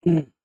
क्या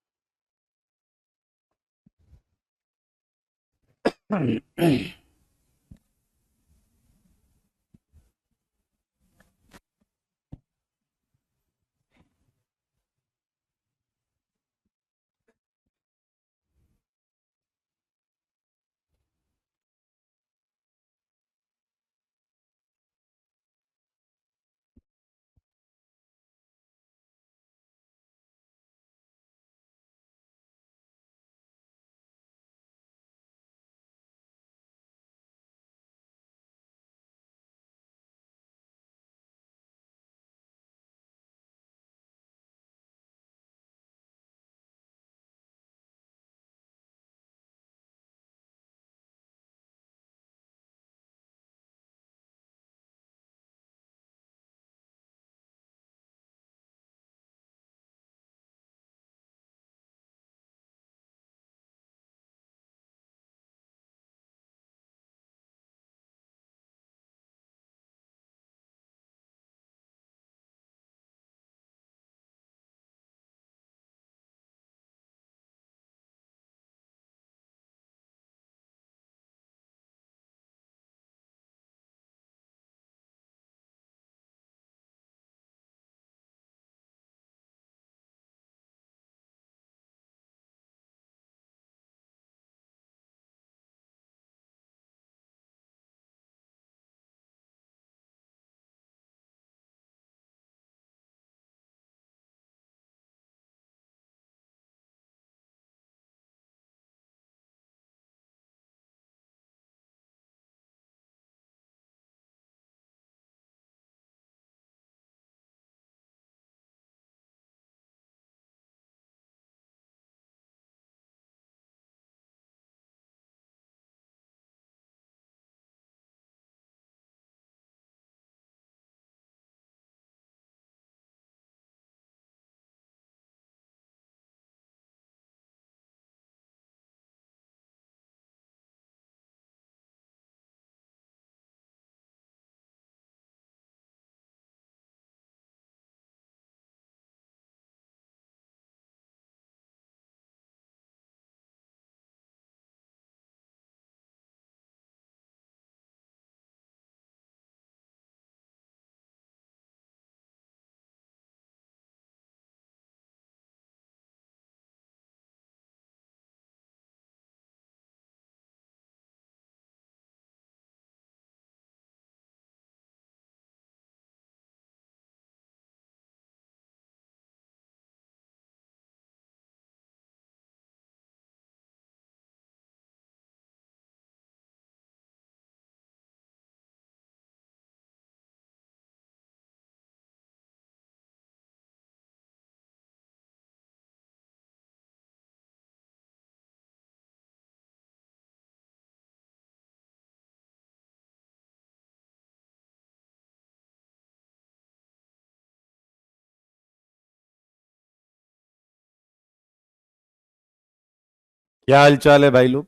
हाल चाल है भाई लोग।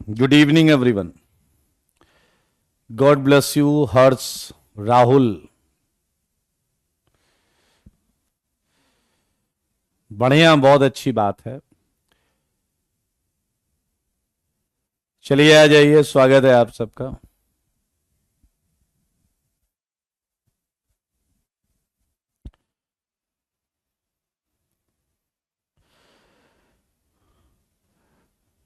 Good evening everyone. God bless you Harsh, Rahul. बढ़िया, बहुत अच्छी बात है। चलिए आ जाइए, स्वागत है आप सबका।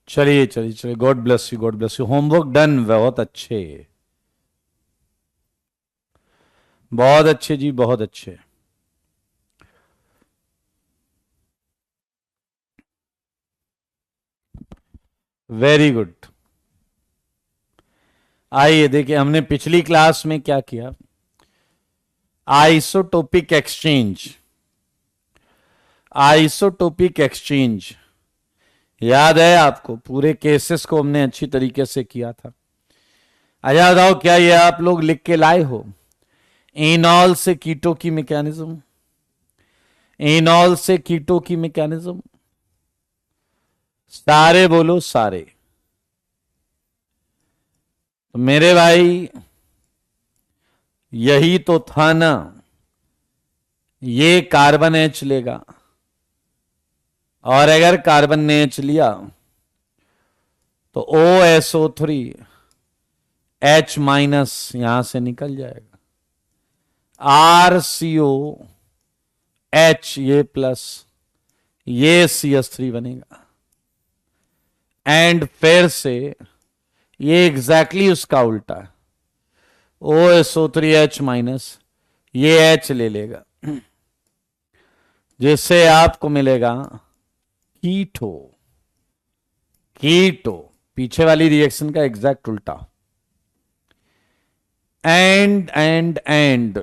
चलिए चलिए चलिए, God bless you, God bless you. Homework done, बहुत अच्छे। बहुत अच्छे जी, बहुत अच्छे। Very good. आइए देखिए, हमने पिछली क्लास में क्या किया। Isotopic exchange. आइसोटोपिक एक्सचेंज याद है आपको? पूरे केसेस को हमने अच्छी तरीके से किया था। आया बताओ, क्या ये आप लोग लिख के लाए हो? एनॉल से कीटो की मैकेनिज्म। एनॉल से कीटो की मैकेनिज्म। सारे बोलो, सारे। तो मेरे भाई, यही तो था ना, ये कार्बन H लेगा, और अगर कार्बन ने H लिया तो OSO3 H माइनस यहां से निकल जाएगा, RCOH ये प्लस, ये CH3 बनेगा, एंड फिर से ये एग्जैक्टली उसका उल्टा है, OSO3H माइनस ये H ले लेगा, जिससे आपको मिलेगा कीटो। कीटो पीछे वाली रिएक्शन का एग्जैक्ट उल्टा। एंड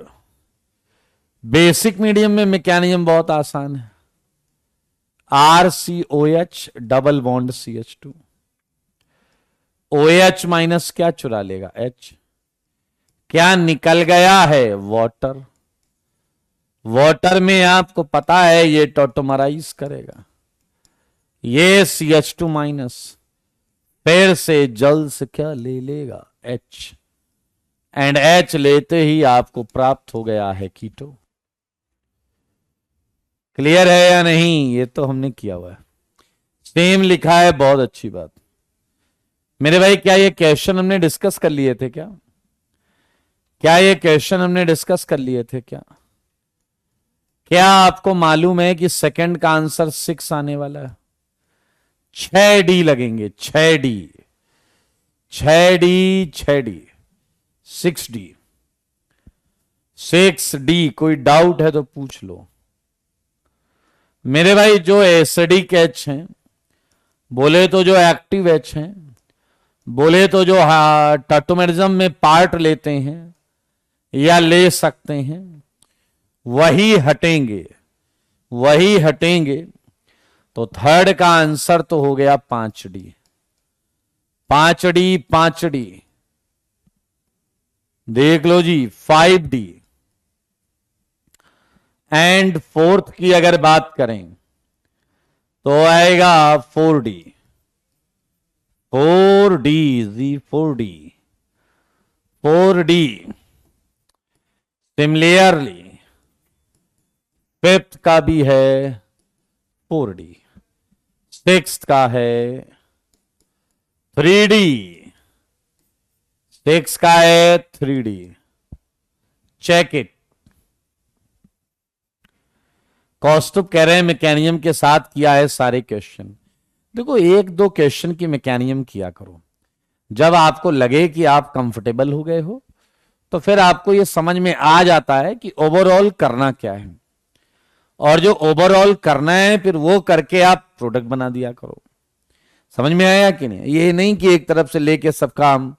बेसिक मीडियम में मैकेनिज्म बहुत आसान है, RCOH double bond CH2, OH minus क्या चुरा लेगा H, क्या निकल गया है वाटर। वाटर में आपको पता है ये टॉटोमराइज करेगा, ये CH2 माइनस फिर से जल से क्या ले लेगा H, एंड H लेते ही आपको प्राप्त हो गया है कीटो। क्लियर है या नहीं, ये तो हमने किया हुआ है, सेम लिखा है, बहुत अच्छी बात। मेरे भाई क्या ये क्वेश्चन हमने डिस्कस कर लिए थे क्या ये क्वेश्चन हमने डिस्कस कर लिए थे क्या आपको मालूम है कि सेकंड का आंसर 6 आने वाला है, 6D लगेंगे, 6D 6D। कोई डाउट है तो पूछ लो मेरे भाई। जो एसिडिक H हैं, बोले तो जो एक्टिव H हैं, बोले तो जो टॉटोमेरिज्म में पार्ट लेते हैं या ले सकते हैं, वही हटेंगे। तो थर्ड का आंसर तो हो गया 5D। देख लो जी 5D। एंड फोर्थ की अगर बात करें तो आएगा 4D। 4D। सिमिलरली फिफ्थ का भी है 4D, सिक्स्थ का है 3D, सिक्स का है 3D। Check it. कौस्तुभ कह रहे हैं मैकेनिज्म के साथ किया है सारे क्वेश्चन। देखो 1-2 क्वेश्चन की मैकेनिज्म किया करो, जब आपको लगे कि आप कंफर्टेबल हो गए हो तो फिर आपको यह समझ में आ जाता है कि ओवरऑल करना क्या है, और जो ओवरऑल करना है फिर वो करके आप प्रोडक्ट बना दिया करो। समझ में आया कि नहीं? ये नहीं कि एक तरफ से लेके सब काम,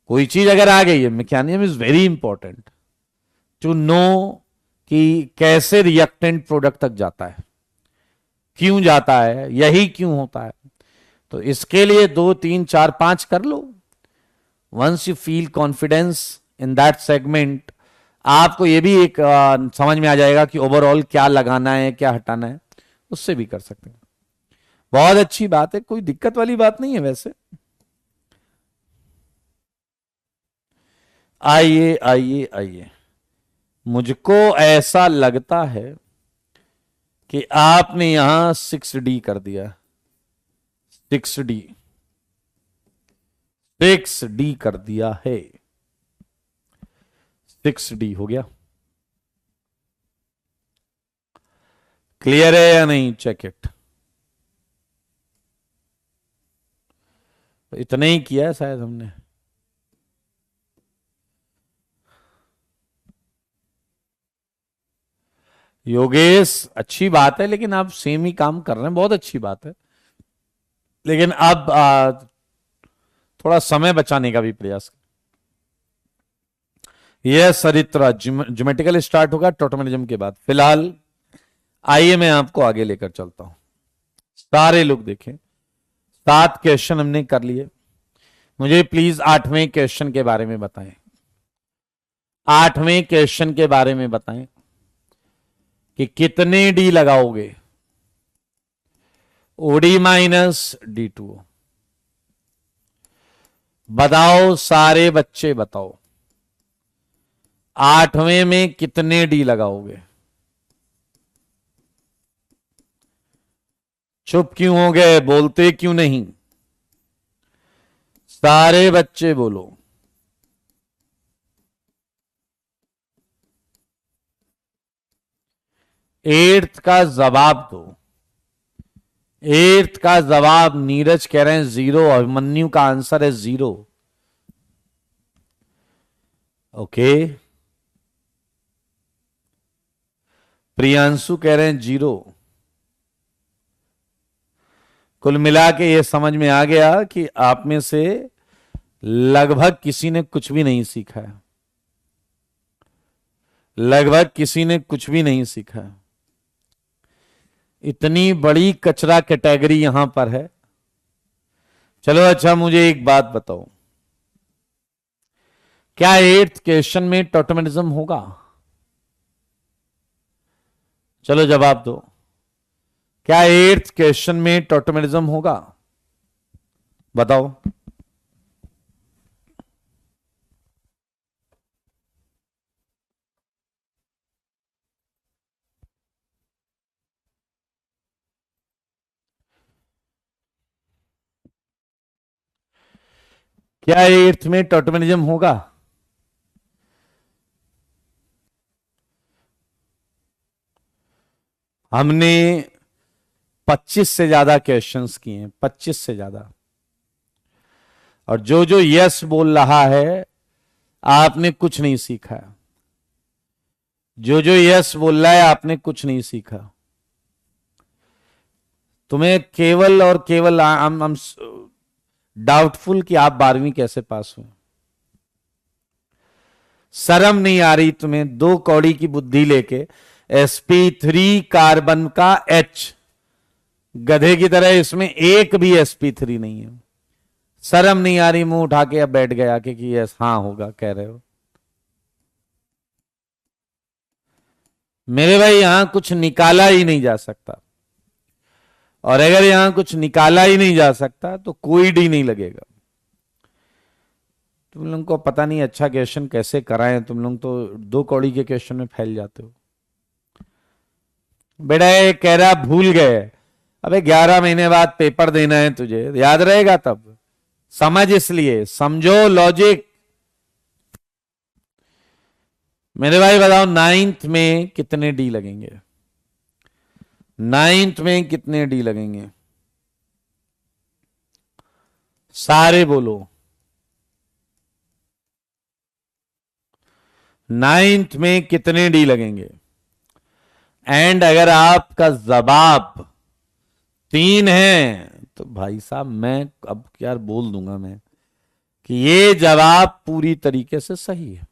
कोई चीज अगर आ गई है, mechanism is very important to know कि कैसे रिएक्टेंट प्रोडक्ट तक जाता है, क्यों जाता है, यही क्यों होता है। तो इसके लिए 2, 3, 4, 5 कर लो। Once you feel confidence in that segment, आपको यह भी एक समझ में आ जाएगा कि ओवरऑल क्या लगाना है, क्या हटाना है, उससे भी कर सकते हैं। बहुत अच्छी बात है, कोई दिक्कत वाली बात नहीं है वैसे। आइए, मुझको ऐसा लगता है कि आपने यहां 6D कर दिया। 6D कर दिया है, 6D हो गया। क्लियर है या नहीं? Check it. तो इतना ही किया है शायद हमने। योगेश अच्छी बात है, लेकिन आप सेम ही काम कर रहे हैं, बहुत अच्छी बात है, लेकिन अब थोड़ा समय बचाने का भी प्रयास। यह सरित्रा ज्योमेट्रिकल स्टार्ट होगा टॉटोमेरिज्म के बाद। फिलहाल आइए मैं आपको आगे लेकर चलता हूं। सारे लोग देखें, 7 क्वेश्चन हमने कर लिए। मुझे प्लीज 8वें क्वेश्चन के बारे में बताएं। 8वें क्वेश्चन के बारे में बताएं कि कितने डी लगाओगे। OD minus D2। बताओ सारे बच्चे बताओ। 8वें में कितने डी लगाओगे? चुप क्यों हो गए, बोलते क्यों नहीं? सारे बच्चे बोलो। एट्थ का जवाब दो। एट्थ का जवाब नीरज कह रहे हैं 0, अभिमन्यु का आंसर है 0। ओके, प्रियांशु कह रहे हैं 0। कुल मिला के ये समझ में आ गया कि आप में से लगभग किसी ने कुछ भी नहीं सीखा है। लगभग किसी ने कुछ भी नहीं सीखा है। इतनी बड़ी कचरा कैटेगरी यहां पर है। चलो अच्छा, मुझे एक बात बताओ, क्या एट्थ क्वेश्चन में टोटमिज्म होगा? चलो जवाब दो, क्या एट्थ क्वेश्चन में टोटमिज्म होगा? बताओ। क्या एट्थ में टोटमिज्म होगा? हमने 25 से ज्यादा क्वेश्चंस किए हैं, 25 से ज्यादा। और जो जो यस बोल रहा है, आपने कुछ नहीं सीखा। जो जो यस बोल रहा है, आपने कुछ नहीं सीखा। तुम्हें केवल और केवल हम डाउटफुल कि आप 12वीं कैसे पास हुए। शर्म नहीं आ रही तुम्हें? 2 कौड़ी की बुद्धि लेके sp3 कार्बन का H, गधे की तरह इसमें एक भी sp3 नहीं है। शर्म नहीं आ रही? मुंह उठा के अब बैठ गया कि यस हाँ होगा कह रहे हो। मेरे भाई, यहां कुछ निकाला ही नहीं जा सकता, और अगर यहां कुछ निकाला ही नहीं जा सकता तो कोई डी नहीं लगेगा। तुम लोग को पता नहीं अच्छा क्वेश्चन कैसे कराएं, तुम लोग तो 2 कौड़ी के क्वेश्चन में फैल जाते हो। बेटा ये कह रहा भूल गए, अबे 11 महीने बाद पेपर देना है तुझे, याद रहेगा तब। समझ, इसलिए समझो लॉजिक। मेरे भाई बताओ, 9th में कितने डी लगेंगे? 9th में कितने डी लगेंगे? सारे बोलो। 9th में कितने डी लगेंगे? एंड अगर आपका जवाब 3 है तो भाई साहब मैं अब क्या बोल दूंगा मैं कि ये जवाब पूरी तरीके से सही है।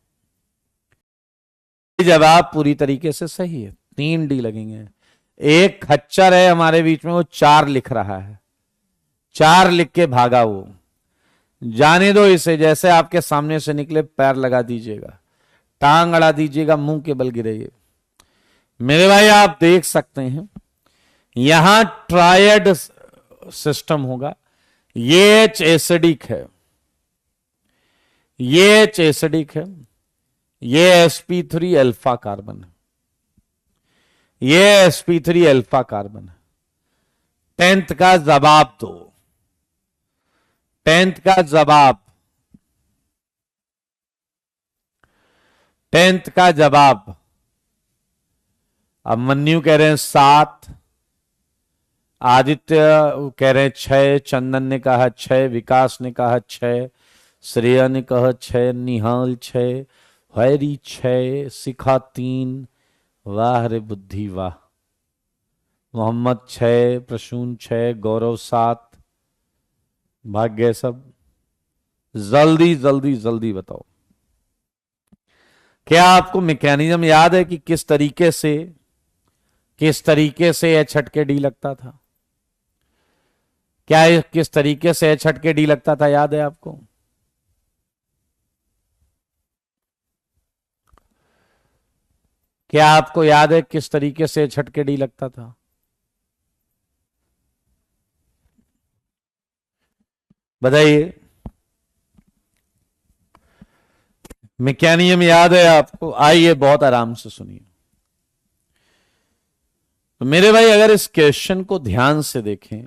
ये जवाब पूरी तरीके से सही है, 3 डी लगेंगे। एक खच्चर है हमारे बीच में, वो 4 लिख रहा है, 4 लिख के भागा वो। जाने दो इसे, जैसे आपके सामने से निकले पैर लगा दीजिएगा, टांग अड़ा दीजिएगा, मुंह के बल गिरेगा। मेरे भाई आप देख सकते हैं यहां ट्रायड सिस्टम होगा। ये एच एसिडिक है, ये एच एसिडिक है, ये sp3 अल्फा कार्बन है, ये sp3 अल्फा कार्बन है। 10th का जवाब दो, 10th का जवाब, 10th का जवाब। अब मन्यु कह रहे हैं 7, आदित्य कह रहे हैं 6, चंदन ने कहा 6, विकास ने कहा 6, श्रेया ने कहा 6, निहाल 6, हैरी 6, शिखा 3, वाह रे बुद्धि वाह, मोहम्मद 6, प्रसून 6, गौरव 7, भाग गए सब। जल्दी जल्दी जल्दी बताओ, क्या आपको मैकेनिज्म याद है कि किस तरीके से एच हटके डी लगता था? क्या किस तरीके से एच हटके डी लगता था, याद है आपको? क्या आपको याद है किस तरीके से एच हटके डी लगता था? बताइए। मैकेनिज्म याद है आपको? आइए बहुत आराम से सुनिए। तो मेरे भाई अगर इस क्वेश्चन को ध्यान से देखें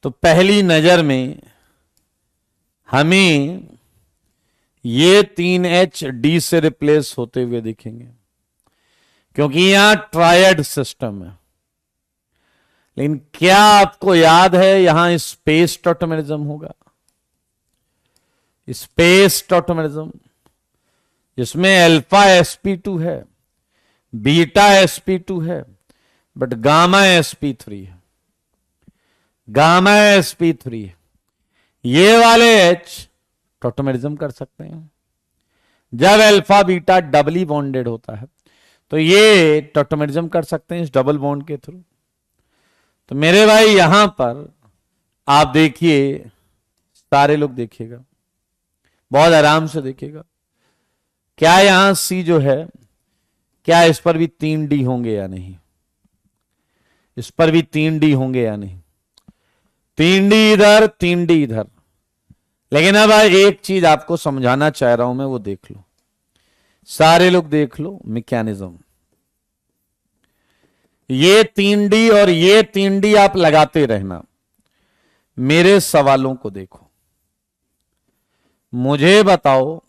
तो पहली नजर में हमें ये 3H डी से रिप्लेस होते हुए दिखेंगे, क्योंकि यहां ट्रायड सिस्टम है। लेकिन क्या आपको याद है यहां स्पेस टॉटोमेरिज्म होगा? स्पेस टॉटोमेरिज्म जिसमें अल्फा sp2 है, बीटा sp2 है, बट गामा sp3 है। गामा sp3 है। ये वाले H टॉटोमेरिज्म कर सकते हैं। जब अल्फा बीटा डबली बॉन्डेड होता है तो ये टॉटोमेरिज्म कर सकते हैं इस डबल बॉन्ड के थ्रू। तो मेरे भाई यहां पर आप देखिए, सारे लोग देखिएगा, बहुत आराम से देखिएगा। क्या यहां C जो है, क्या इस पर भी 3D होंगे या नहीं? इस पर भी 3D होंगे या नहीं? 3D इधर, 3D इधर। लेकिन अब एक चीज आपको समझाना चाह रहा हूं मैं, वो देख लो, सारे लोग देख लो मैकेनिज्म। ये 3D और ये 3D आप लगाते रहना। मेरे सवालों को देखो, मुझे बताओ,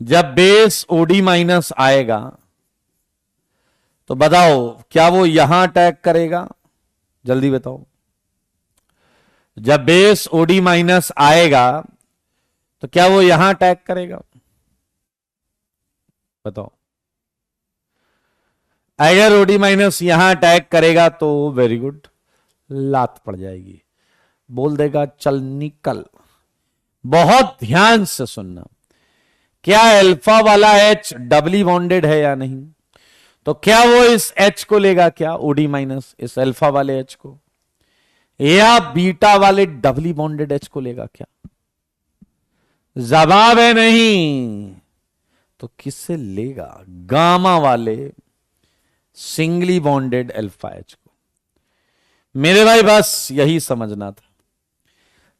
जब बेस OD माइनस आएगा तो बताओ क्या वो यहां अटैक करेगा? जल्दी बताओ। जब बेस OD माइनस आएगा तो क्या वो यहां अटैक करेगा? बताओ। अगर OD माइनस यहां अटैक करेगा तो वेरी गुड, लात पड़ जाएगी, बोल देगा चल निकल। बहुत ध्यान से सुनना, क्या अल्फा वाला H डबली बॉन्डेड है या नहीं? तो क्या वो इस H को लेगा क्या, OD माइनस इस अल्फा वाले H को, या बीटा वाले डबली बॉन्डेड H को लेगा क्या? जवाब है नहीं। तो किससे लेगा? गामा वाले सिंगली बॉन्डेड अल्फा H को। मेरे भाई बस यही समझना था।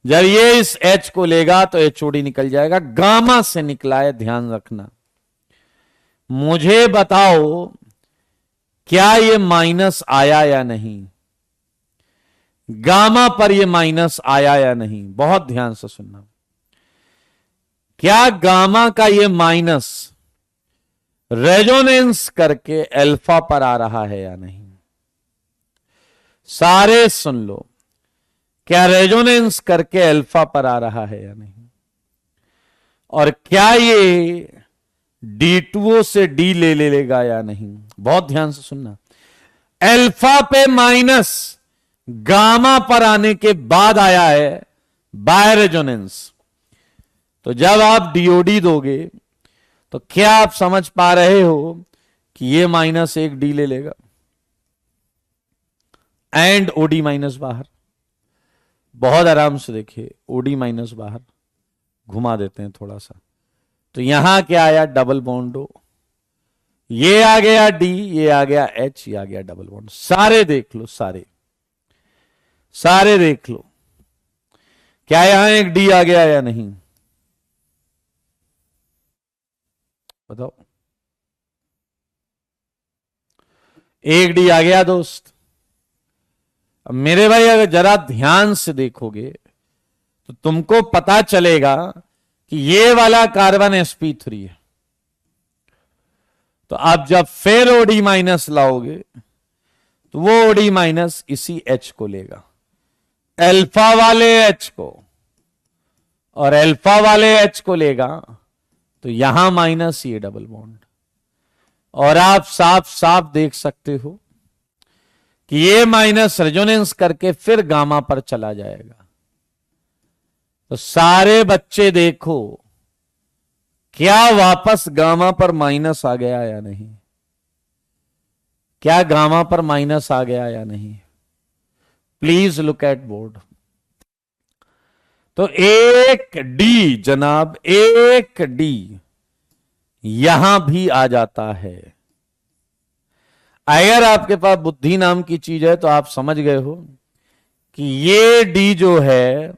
जब ये इस H को लेगा तो HOD निकल जाएगा, गामा से निकला है, ध्यान रखना। मुझे बताओ क्या ये माइनस आया या नहीं? गामा पर ये माइनस आया या नहीं? बहुत ध्यान से सुनना। क्या गामा का ये माइनस रेजोनेंस करके अल्फा पर आ रहा है या नहीं? सारे सुन लो, क्या रेजोनेंस करके अल्फा पर आ रहा है या नहीं? और क्या ये D2O से D ले लेगा या नहीं? बहुत ध्यान से सुनना। अल्फा पे माइनस गामा पर आने के बाद आया है बाय रेजोनेंस। तो जब आप DOD दोगे तो क्या आप समझ पा रहे हो कि ये -1 D ले लेगा एंड OD माइनस बाहर। बहुत आराम से देखिए, OD माइनस बाहर घुमा देते हैं थोड़ा सा, तो यहां क्या आया? Double bond O। ये आ गया D, ये आ गया H, ये आ गया डबल बॉन्ड। सारे देख लो, सारे सारे देख लो, क्या यहां एक D आ गया या नहीं? बताओ। एक D आ गया दोस्त। अब मेरे भाई अगर जरा ध्यान से देखोगे तो तुमको पता चलेगा कि ये वाला कार्बन sp3 है। तो आप जब फिर OD माइनस लाओगे तो वो OD माइनस इसी H को लेगा, अल्फा वाले H को, और अल्फा वाले H को लेगा तो यहां माइनस, ये डबल बॉन्ड। और आप साफ साफ देख सकते हो कि ये माइनस रेजोनेंस करके फिर गामा पर चला जाएगा। तो सारे बच्चे देखो, क्या वापस गामा पर माइनस आ गया या नहीं? क्या गामा पर माइनस आ गया या नहीं? Please look at board. तो एक D जनाब, एक D यहां भी आ जाता है। अगर आपके पास बुद्धि नाम की चीज है तो आप समझ गए हो कि ये D जो है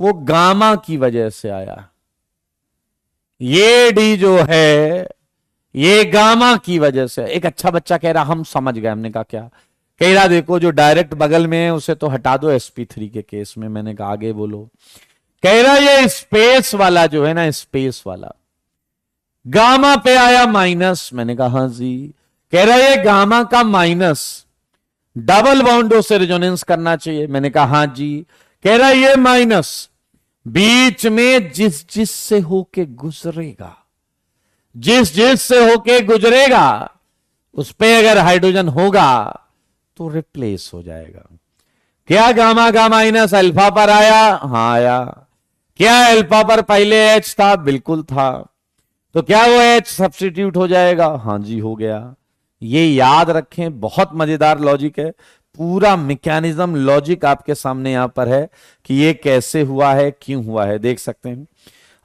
वो गामा की वजह से आया। ये डी जो है ये गामा की वजह से। एक अच्छा बच्चा कह रहा हम समझ गए। हमने कहा क्या? कह रहा देखो जो डायरेक्ट बगल में है उसे तो हटा दो sp3 के केस में। मैंने कहा आगे बोलो। कह रहा ये स्पेस वाला जो है ना, स्पेस वाला गामा पे आया माइनस। मैंने कहा हाँ जी। कह रहा ये गामा का माइनस डबल बॉन्डों से रेजोनेंस करना चाहिए। मैंने कहा हाँ जी। कह रहा ये माइनस बीच में जिस जिस से होके गुजरेगा, जिस जिस से होके गुजरेगा उस पे अगर हाइड्रोजन होगा तो रिप्लेस हो जाएगा। क्या गामा का माइनस अल्फा पर आया? हाँ आया। क्या अल्फा पर पहले एच था? बिल्कुल था। तो क्या वो एच सब्स्टिट्यूट हो जाएगा? हाँ जी हो गया। ये याद रखें, बहुत मजेदार लॉजिक है। पूरा मैकेनिज्म लॉजिक आपके सामने यहां पर है कि ये कैसे हुआ है, क्यों हुआ है, देख सकते हैं।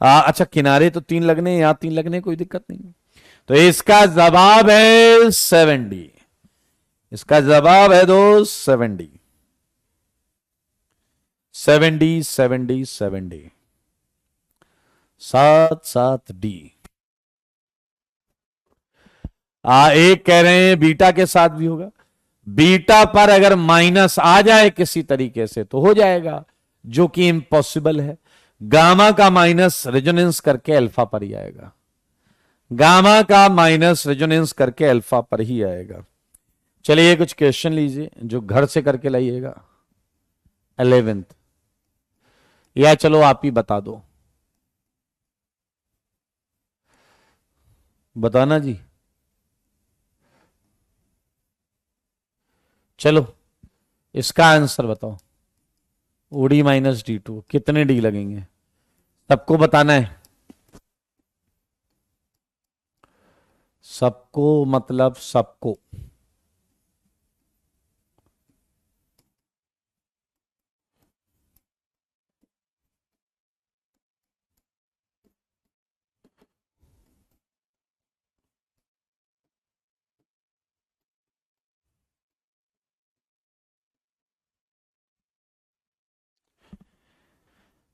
अच्छा किनारे तो 3 लगने, यहां 3 लगने, कोई दिक्कत नहीं। तो इसका जवाब है 7D। इसका जवाब है दोस्त 7D। 7D 7D 7D 7D। एक कह रहे हैं बीटा के साथ भी होगा। बीटा पर अगर माइनस आ जाए किसी तरीके से तो हो जाएगा, जो कि इम्पॉसिबल है। गामा का माइनस रेजोनेंस करके अल्फा पर ही आएगा। गामा का माइनस रेजोनेंस करके अल्फा पर ही आएगा। चलिए कुछ क्वेश्चन लीजिए जो घर से करके लाइएगा। 11th या चलो आप ही बता दो। बताना जी। चलो इसका आंसर बताओ। ओडी माइनस D2 कितने डी लगेंगे? सबको बताना है। सबको मतलब सबको।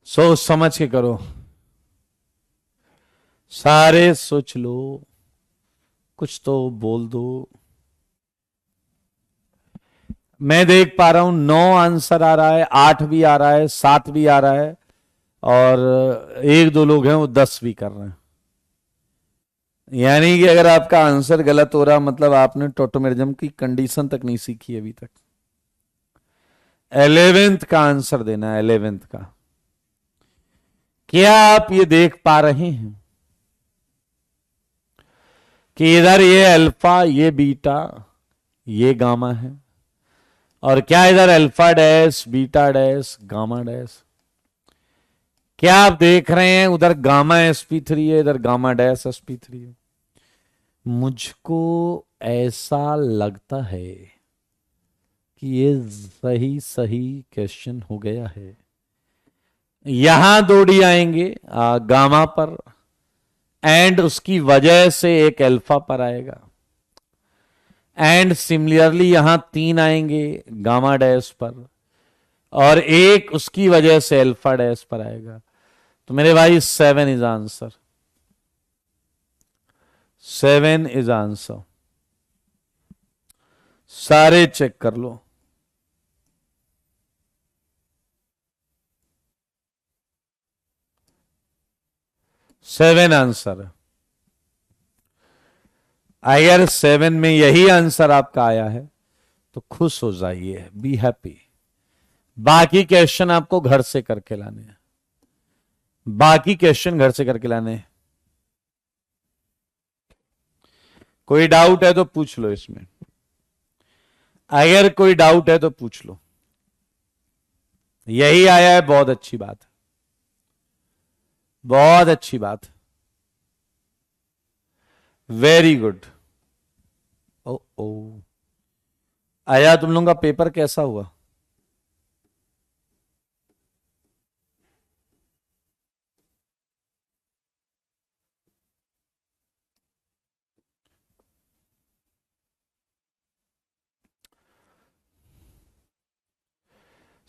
सोच समझ के करो, सारे सोच लो, कुछ तो बोल दो। मैं देख पा रहा हूं 9 आंसर आ रहा है, 8 भी आ रहा है, 7 भी आ रहा है, और एक दो लोग हैं वो 10 भी कर रहे हैं। यानी कि अगर आपका आंसर गलत हो रहा मतलब आपने टोटोमेरिज्म की कंडीशन तक नहीं सीखी अभी तक। 11th का आंसर देना है, 11th का। क्या आप ये देख पा रहे हैं कि इधर ये अल्फा, ये बीटा, ये गामा है, और क्या इधर alpha dash, beta dash, gamma dash. क्या आप देख रहे हैं उधर गामा sp3 है, इधर गामा डैश sp3 है। मुझको ऐसा लगता है कि ये सही सही क्वेश्चन हो गया है। यहां 2D आएंगे गामा पर, एंड उसकी वजह से एक अल्फा पर आएगा, एंड सिमिलरली यहां 3 आएंगे गामा डैश पर, और एक उसकी वजह से अल्फा डैश पर आएगा। तो मेरे भाई 7 इज आंसर। 7 is answer. सारे चेक कर लो। Seven answer. अगर 7 में यही आंसर आपका आया है तो खुश हो जाइए, बी हैप्पी। बाकी क्वेश्चन आपको घर से करके लाने हैं। बाकी क्वेश्चन घर से करके लाने हैं। कोई डाउट है तो पूछ लो इसमें। अगर कोई डाउट है तो पूछ लो। यही आया है, बहुत अच्छी बात है, बहुत अच्छी बात। Very good. ओ ओ आया। तुम लोगों का पेपर कैसा हुआ?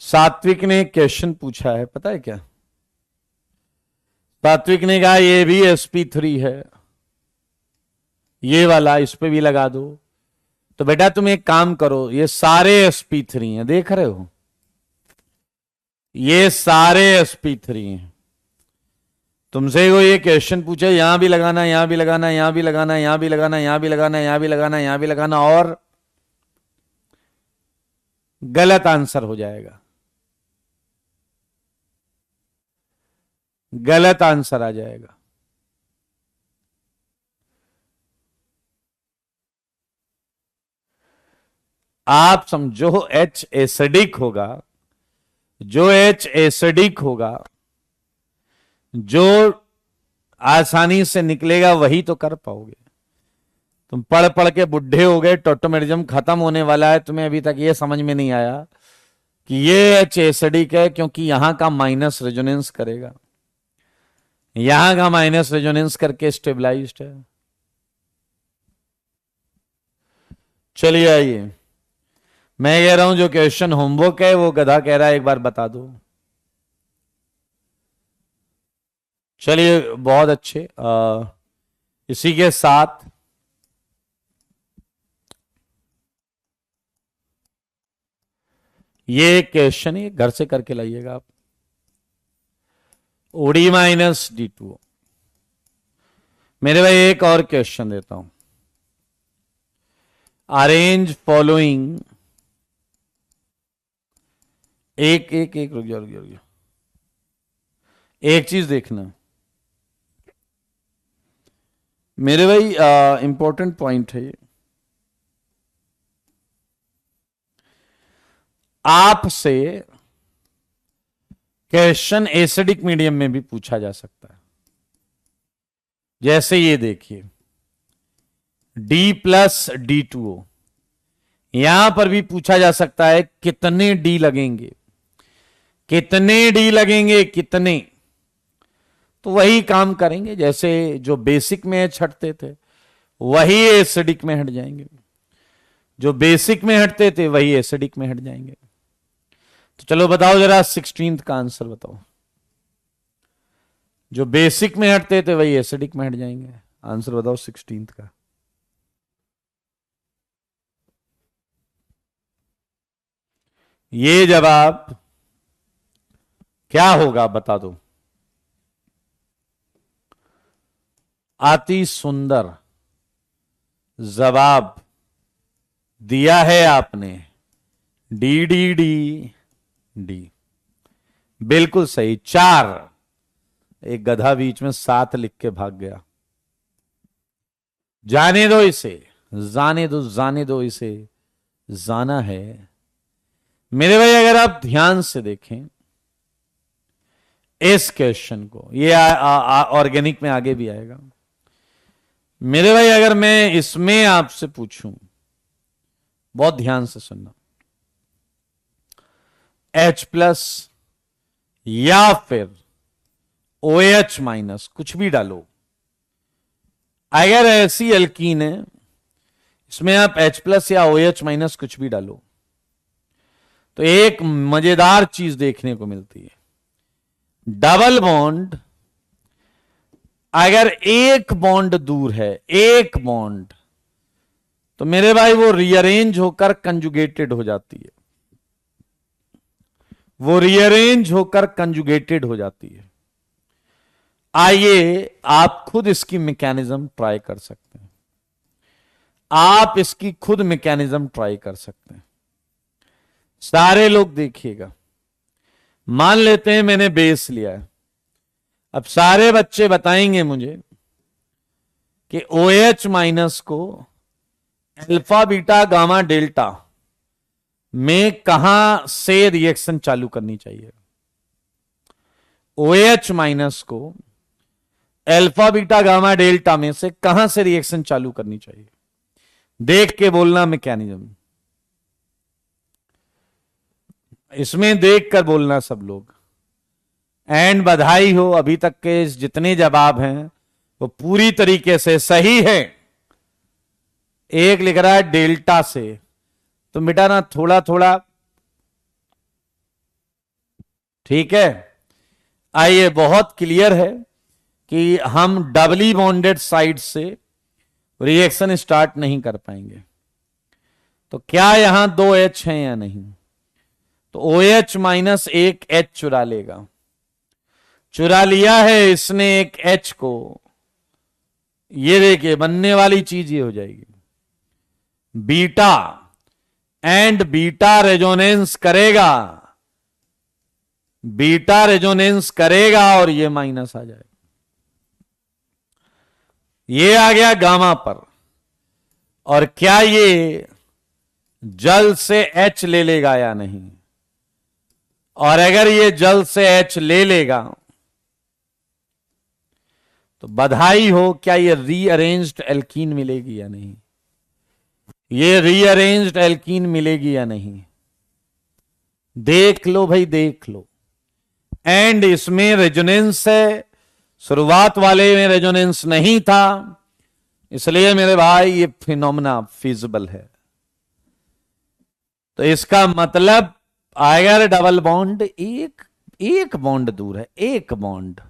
सात्विक ने एक क्वेश्चन पूछा है, पता है क्या? तात्विक ने कहा ये भी sp3 है, ये वाला इस पे भी लगा दो। तो बेटा तुम एक काम करो, ये सारे sp3 हैं, देख रहे हो, ये सारे sp3 हैं। तुमसे कोई ये क्वेश्चन पूछे, यहां भी लगाना, यहां भी लगाना, यहां भी लगाना, यहां भी लगाना, यहां भी लगाना, यहां भी लगाना, यहां भी लगाना, और गलत आंसर हो जाएगा, गलत आंसर आ जाएगा। आप समझो H एसिडिक होगा, जो H एसिडिक होगा, जो आसानी से निकलेगा वही तो कर पाओगे। तुम पढ़ पढ़ के बुढ़े हो गए, टोटोमेरिज्म खत्म होने वाला है, तुम्हें अभी तक ये समझ में नहीं आया कि ये H एसिडिक है, क्योंकि यहां का माइनस रेजोनेंस करेगा, यहां का माइनस रेजोनेंस करके स्टेबलाइज्ड है। चलिए आइए, मैं कह रहा हूं जो क्वेश्चन होमवर्क है वो गधा कह रहा है एक बार बता दो। चलिए बहुत अच्छे। इसी के साथ ये क्वेश्चन ही घर से करके लाइएगा आप, OD माइनस D2। मेरे भाई एक और क्वेश्चन देता हूं, अरेंज फॉलोइंग, एक एक एक रुक जाओ, एक चीज देखना मेरे भाई, इंपॉर्टेंट पॉइंट है ये। आपसे क्वेश्चन एसिडिक मीडियम में भी पूछा जा सकता है, जैसे ये देखिए D+D2O, यहां पर भी पूछा जा सकता है कितने D लगेंगे, कितने D लगेंगे, कितने। तो वही काम करेंगे जैसे जो बेसिक में हटते थे वही एसिडिक में हट जाएंगे, जो बेसिक में हटते थे वही एसिडिक में हट जाएंगे। तो चलो बताओ जरा 16th का आंसर बताओ। जो बेसिक में हटते थे वही एसिडिक में हट जाएंगे, आंसर बताओ 16th का। ये जवाब क्या होगा बता दो। अति सुंदर जवाब दिया है आपने, डी डी डी डी, बिल्कुल सही। 4, एक गधा बीच में 7 लिख के भाग गया। जाने दो इसे, जाने दो, जाने दो इसे, जाना है। मेरे भाई अगर आप ध्यान से देखें इस क्वेश्चन को, ये ऑर्गेनिक में आगे भी आएगा। मेरे भाई अगर मैं इसमें आपसे पूछूं, बहुत ध्यान से सुनना, H+ या फिर OH- कुछ भी डालो, अगर ऐसी एल्कीन है इसमें आप H+ या OH- कुछ भी डालो, तो एक मजेदार चीज देखने को मिलती है। डबल बॉन्ड अगर एक बॉन्ड दूर है, एक बॉन्ड, तो मेरे भाई वो रीअरेंज होकर कंजुगेटेड हो जाती है, वो रीअरेंज होकर कंजुगेटेड हो जाती है। आइए आप खुद इसकी मैकेनिज्म ट्राई कर सकते हैं, आप इसकी खुद मैकेनिज्म ट्राई कर सकते हैं। सारे लोग देखिएगा, मान लेते हैं मैंने बेस लिया है, अब सारे बच्चे बताएंगे मुझे कि OH- को अल्फा बीटा गामा डेल्टा में कहां से रिएक्शन चालू करनी चाहिए। OH- को अल्फा बीटा गामा डेल्टा में से कहां से रिएक्शन चालू करनी चाहिए, देख के बोलना मैकेनिज्म, इसमें देख कर बोलना सब लोग। एंड बधाई हो, अभी तक के जितने जवाब हैं वो पूरी तरीके से सही है। एक लिख रहा है डेल्टा से, तो बेटा ना थोड़ा थोड़ा, ठीक है। आइए बहुत क्लियर है, कि हम डबली बॉन्डेड साइड से रिएक्शन स्टार्ट नहीं कर पाएंगे। तो क्या यहां 2H हैं या नहीं? तो OH माइनस एक H चुरा लेगा। चुरा लिया है इसने एक H को। ये देखिए बनने वाली चीज ये हो जाएगी, बीटा एंड बीटा रेजोनेंस करेगा, बीटा रेजोनेंस करेगा और ये माइनस आ जाएगा। ये आ गया गामा पर। और क्या ये जल से H ले लेगा या नहीं? और अगर ये जल से H ले लेगा तो बधाई हो, क्या ये रीअरेंज्ड एल्कीन मिलेगी या नहीं? ये रीअरेंज्ड एल्कीन मिलेगी या नहीं? देख लो भाई, देख लो। एंड इसमें रेजोनेंस है, शुरुआत वाले में रेजोनेंस नहीं था, इसलिए मेरे भाई ये फिनोमेना फिजिबल है। तो इसका मतलब अगर डबल बॉन्ड एक बॉन्ड दूर है, एक बॉन्ड,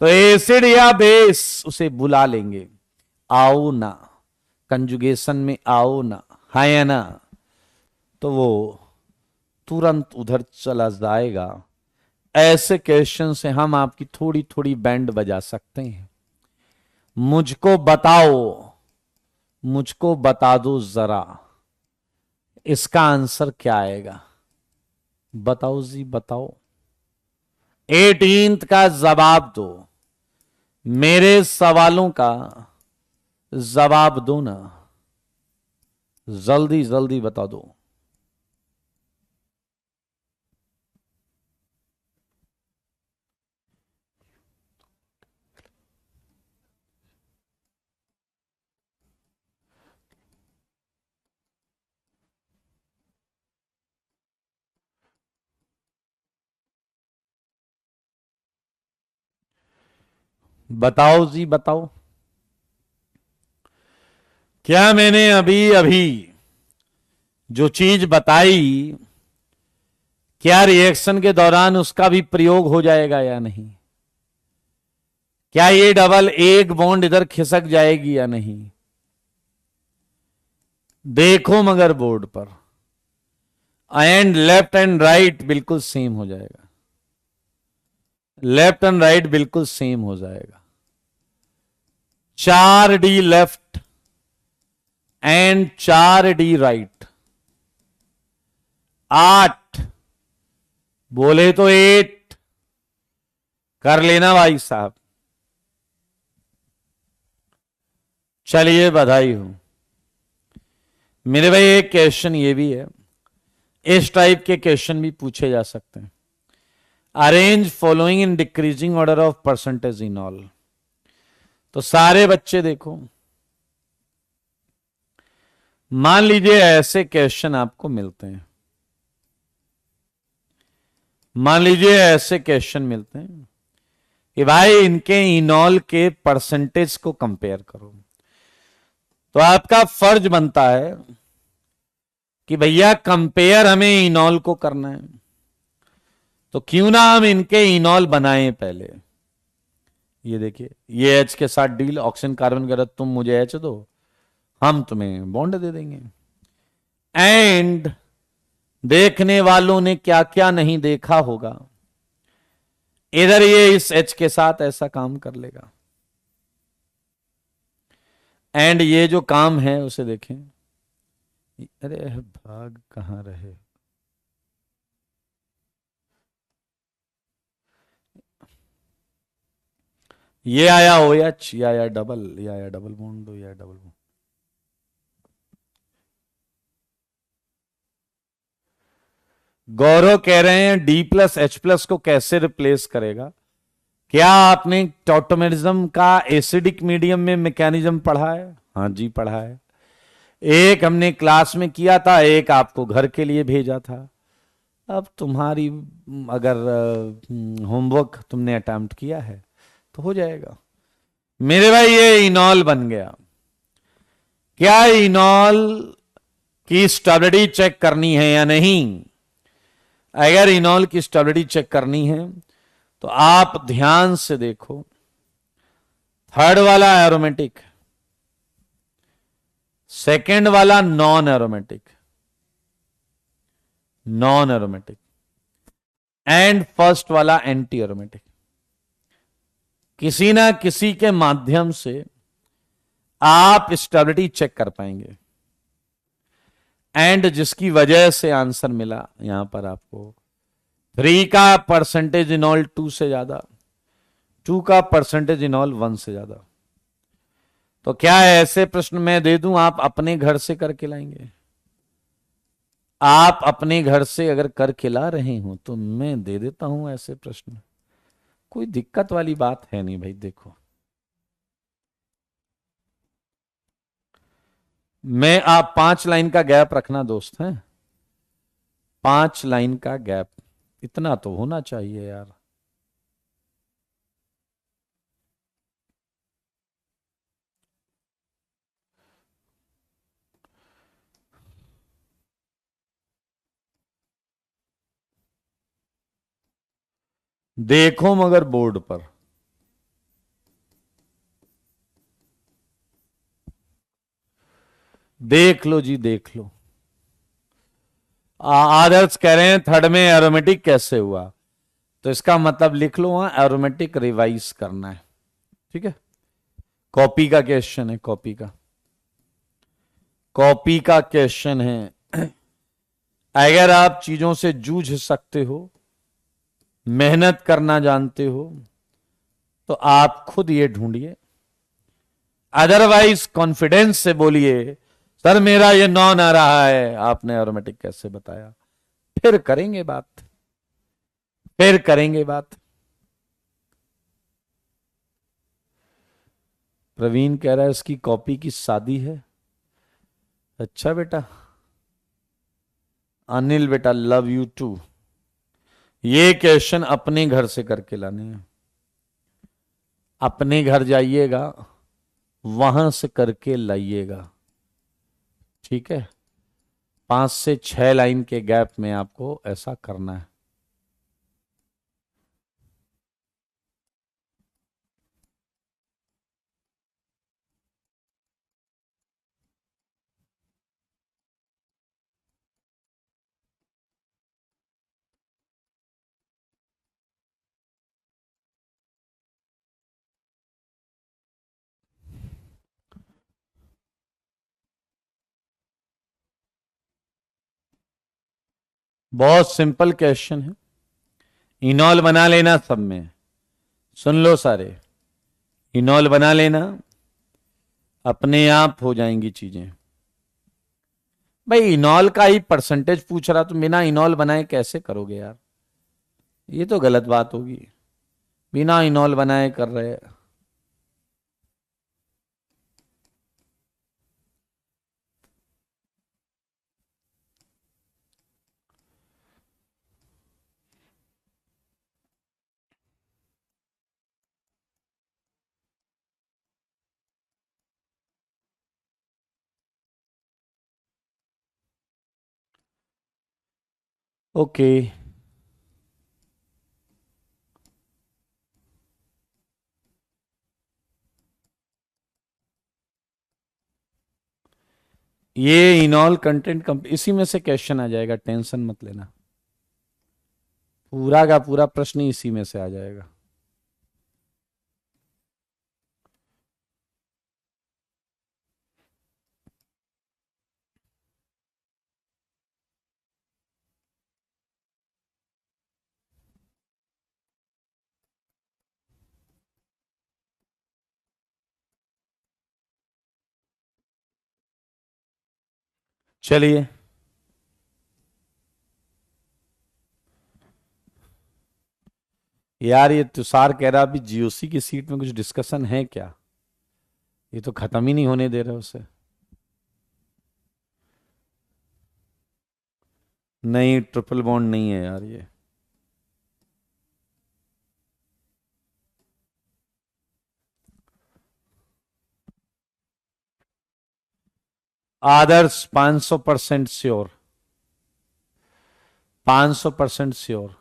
तो एसिड या बेस उसे बुला लेंगे, आओ ना, कंजुगेशन में आओ ना, है ना, तो वो तुरंत उधर चला जाएगा। ऐसे क्वेश्चन से हम आपकी थोड़ी थोड़ी बैंड बजा सकते हैं। मुझको बताओ, मुझको बता दो जरा, इसका आंसर क्या आएगा? बताओ जी बताओ। 18th का जवाब दो, मेरे सवालों का जवाब दो ना, जल्दी जल्दी बता दो। बताओ जी बताओ। क्या मैंने अभी अभी जो चीज बताई, क्या रिएक्शन के दौरान उसका भी प्रयोग हो जाएगा या नहीं? क्या ये डबल एक बॉन्ड इधर खिसक जाएगी या नहीं? देखो मगर बोर्ड पर, एंड लेफ्ट एंड राइट बिल्कुल सेम हो जाएगा, लेफ्ट एंड राइट बिल्कुल सेम हो जाएगा। 4D left and 4D right, 8 बोले तो 8 कर लेना भाई साहब। चलिए बधाई हो मेरे भाई। एक क्वेश्चन ये भी है, इस टाइप के क्वेश्चन भी पूछे जा सकते हैं। Arrange following in decreasing order of percentage in all. तो सारे बच्चे देखो, मान लीजिए ऐसे क्वेश्चन आपको मिलते हैं, मान लीजिए ऐसे क्वेश्चन मिलते हैं कि भाई इनके इनॉल के परसेंटेज को कंपेयर करो। तो आपका फर्ज बनता है कि भैया कंपेयर हमें इनॉल को करना है, तो क्यों ना हम इनके इनॉल बनाएं पहले। ये देखिए, ये एच के साथ डील, ऑक्सीजन कार्बन का, तुम मुझे एच दो, हम तुम्हें बॉन्ड दे देंगे। एंड देखने वालों ने क्या क्या नहीं देखा होगा, इधर ये इस एच के साथ ऐसा काम कर लेगा। एंड ये जो काम है उसे देखें, अरे भाग कहां रहे, ये आया OH, ये आया डबल, ये आया डबल बॉन्ड, ये आया डबल बॉन्ड। गौरव कह रहे हैं D+H+ को कैसे रिप्लेस करेगा? क्या आपने टॉटोमेरिज्म का एसिडिक मीडियम में मैकेनिज्म पढ़ा है? हाँ जी पढ़ा है। एक हमने क्लास में किया था, एक आपको घर के लिए भेजा था। अब तुम्हारी अगर होमवर्क तुमने अटेम्प्ट किया है तो हो जाएगा। मेरे भाई ये इनॉल बन गया। क्या इनॉल की स्टेबिलिटी चेक करनी है या नहीं? अगर इनॉल की स्टेबिलिटी चेक करनी है तो आप ध्यान से देखो, थर्ड वाला एरोमेटिक, सेकंड वाला non aromatic, non aromatic, and first वाला एंटी एरोमेटिक। किसी ना किसी के माध्यम से आप स्टेबिलिटी चेक कर पाएंगे, एंड जिसकी वजह से आंसर मिला यहां पर आपको 3 का परसेंटेज इनॉल 2 से ज्यादा, 2 का परसेंटेज इनॉल 1 से ज्यादा। तो क्या है, ऐसे प्रश्न मैं दे दूं, आप अपने घर से करके लाएंगे? आप अपने घर से अगर करके ला रहे हो तो मैं दे देता हूं ऐसे प्रश्न, कोई दिक्कत वाली बात है नहीं भाई। देखो, मैं आप 5 लाइन का गैप रखना दोस्त हैं, 5 लाइन का गैप, इतना तो होना चाहिए यार। देखो मगर बोर्ड पर, देख लो जी, देख लो। आदर्श कह रहे हैं थर्ड में एरोमेटिक कैसे हुआ, तो इसका मतलब लिख लो वहां एरोमेटिक रिवाइज करना है। ठीक है, कॉपी का क्वेश्चन है, कॉपी का, कॉपी का क्वेश्चन है। अगर आप चीजों से जूझ सकते हो, मेहनत करना जानते हो, तो आप खुद ये ढूंढिए, अदरवाइज कॉन्फिडेंस से बोलिए सर मेरा ये नॉन आ रहा है, आपने एरोमेटिक कैसे बताया, फिर करेंगे बात, फिर करेंगे बात। प्रवीण कह रहा है इसकी कॉपी की शादी है। अच्छा बेटा, अनिल बेटा लव यू टू। ये क्वेश्चन अपने घर से करके लाने हैं, अपने घर जाइएगा, वहां से करके लाइएगा। ठीक है, 5 से 6 लाइन के गैप में आपको ऐसा करना है। बहुत सिंपल क्वेश्चन है, इनॉल बना लेना सब में, सुन लो सारे, इनॉल बना लेना, अपने आप हो जाएंगी चीजें। भाई इनॉल का ही परसेंटेज पूछ रहा, तो बिना इनॉल बनाए कैसे करोगे यार, ये तो गलत बात होगी, बिना इनॉल बनाए कर रहे। ओके, ये इनॉल कंटेंट इसी में से क्वेश्चन आ जाएगा, टेंशन मत लेना, पूरा का पूरा प्रश्न इसी में से आ जाएगा। चलिए, यार ये तुषार कह रहा अभी जीओसी की सीट में कुछ डिस्कशन है क्या, ये तो खत्म ही नहीं होने दे रहे उसे। नहीं, ट्रिपल बॉन्ड नहीं है यार ये। आदर्श 500% श्योर, 500% श्योर।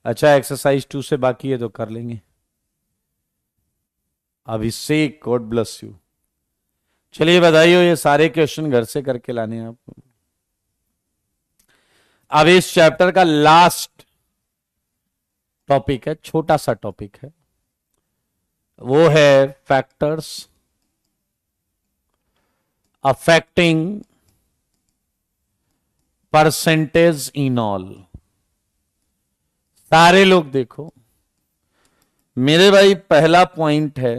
अच्छा, एक्सरसाइज 2 से बाकी है तो कर लेंगे। अभिषेक, गॉड ब्लेस यू। चलिए बताइए, ये सारे क्वेश्चन घर से करके लाने हैं आपको। अब इस चैप्टर का लास्ट टॉपिक है, छोटा सा टॉपिक है, वो है फैक्टर्स अफेक्टिंग परसेंटेज इनॉल। सारे लोग देखो मेरे भाई, पहला पॉइंट है,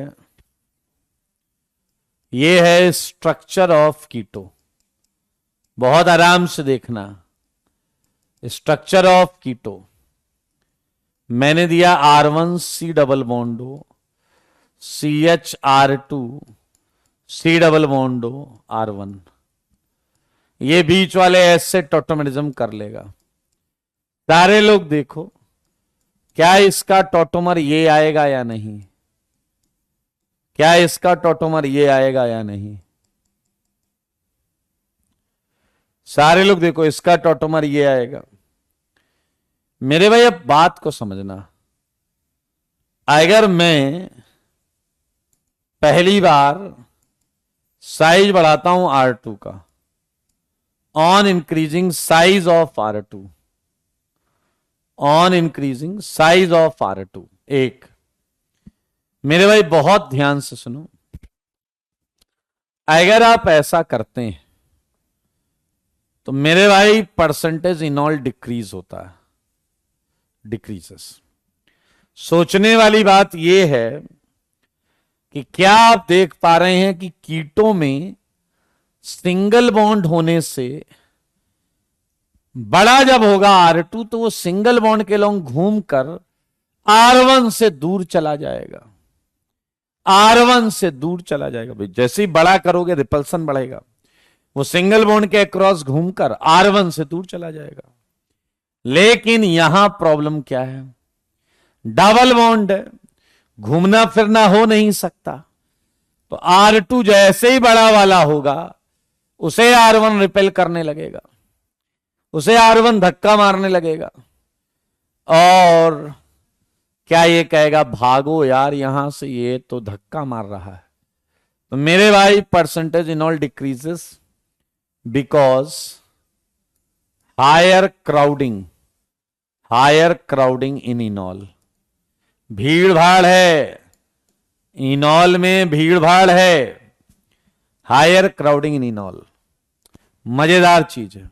ये है स्ट्रक्चर ऑफ कीटो। बहुत आराम से देखना, स्ट्रक्चर ऑफ कीटो मैंने दिया R1C double बॉन्डो CHR2 C double बॉन्डो R1। ये बीच वाले एस से टॉटोमेरिज्म कर लेगा। सारे लोग देखो, क्या इसका टॉटोमर ये आएगा या नहीं? क्या इसका टॉटोमर ये आएगा या नहीं? सारे लोग देखो, इसका टॉटोमर ये आएगा। मेरे भाई अब बात को समझना, अगर मैं पहली बार साइज बढ़ाता हूं R2 का, on increasing size of R2, on increasing size of R2, एक, मेरे भाई बहुत ध्यान से सुनो, अगर आप ऐसा करते हैं तो मेरे भाई परसेंटेज इनॉल डिक्रीज होता है, डिक्रीजेस। सोचने वाली बात यह है कि क्या आप देख पा रहे हैं कि कीटो में सिंगल बॉन्ड होने से बड़ा जब होगा R2 तो वो सिंगल बॉन्ड के लॉन्ग घूमकर R1 से दूर चला जाएगा, R1 से दूर चला जाएगा। भाई जैसे ही बड़ा करोगे रिपल्सन बढ़ेगा, वो सिंगल बॉन्ड के अक्रॉस घूमकर R1 से दूर चला जाएगा। लेकिन यहां प्रॉब्लम क्या है, डबल बॉन्ड है, घूमना फिरना हो नहीं सकता, तो R2 जैसे ही बड़ा वाला होगा उसे R1 रिपेल करने लगेगा, उसे R1 धक्का मारने लगेगा, और क्या ये कहेगा भागो यार यहां से, ये तो धक्का मार रहा है। तो मेरे भाई percentage enol decreases because higher crowding, higher crowding in enol. भीड़ भाड़ है, इनॉल में भीड़ भाड़ है, हायर क्राउडिंग इन इनॉल। मजेदार चीज है,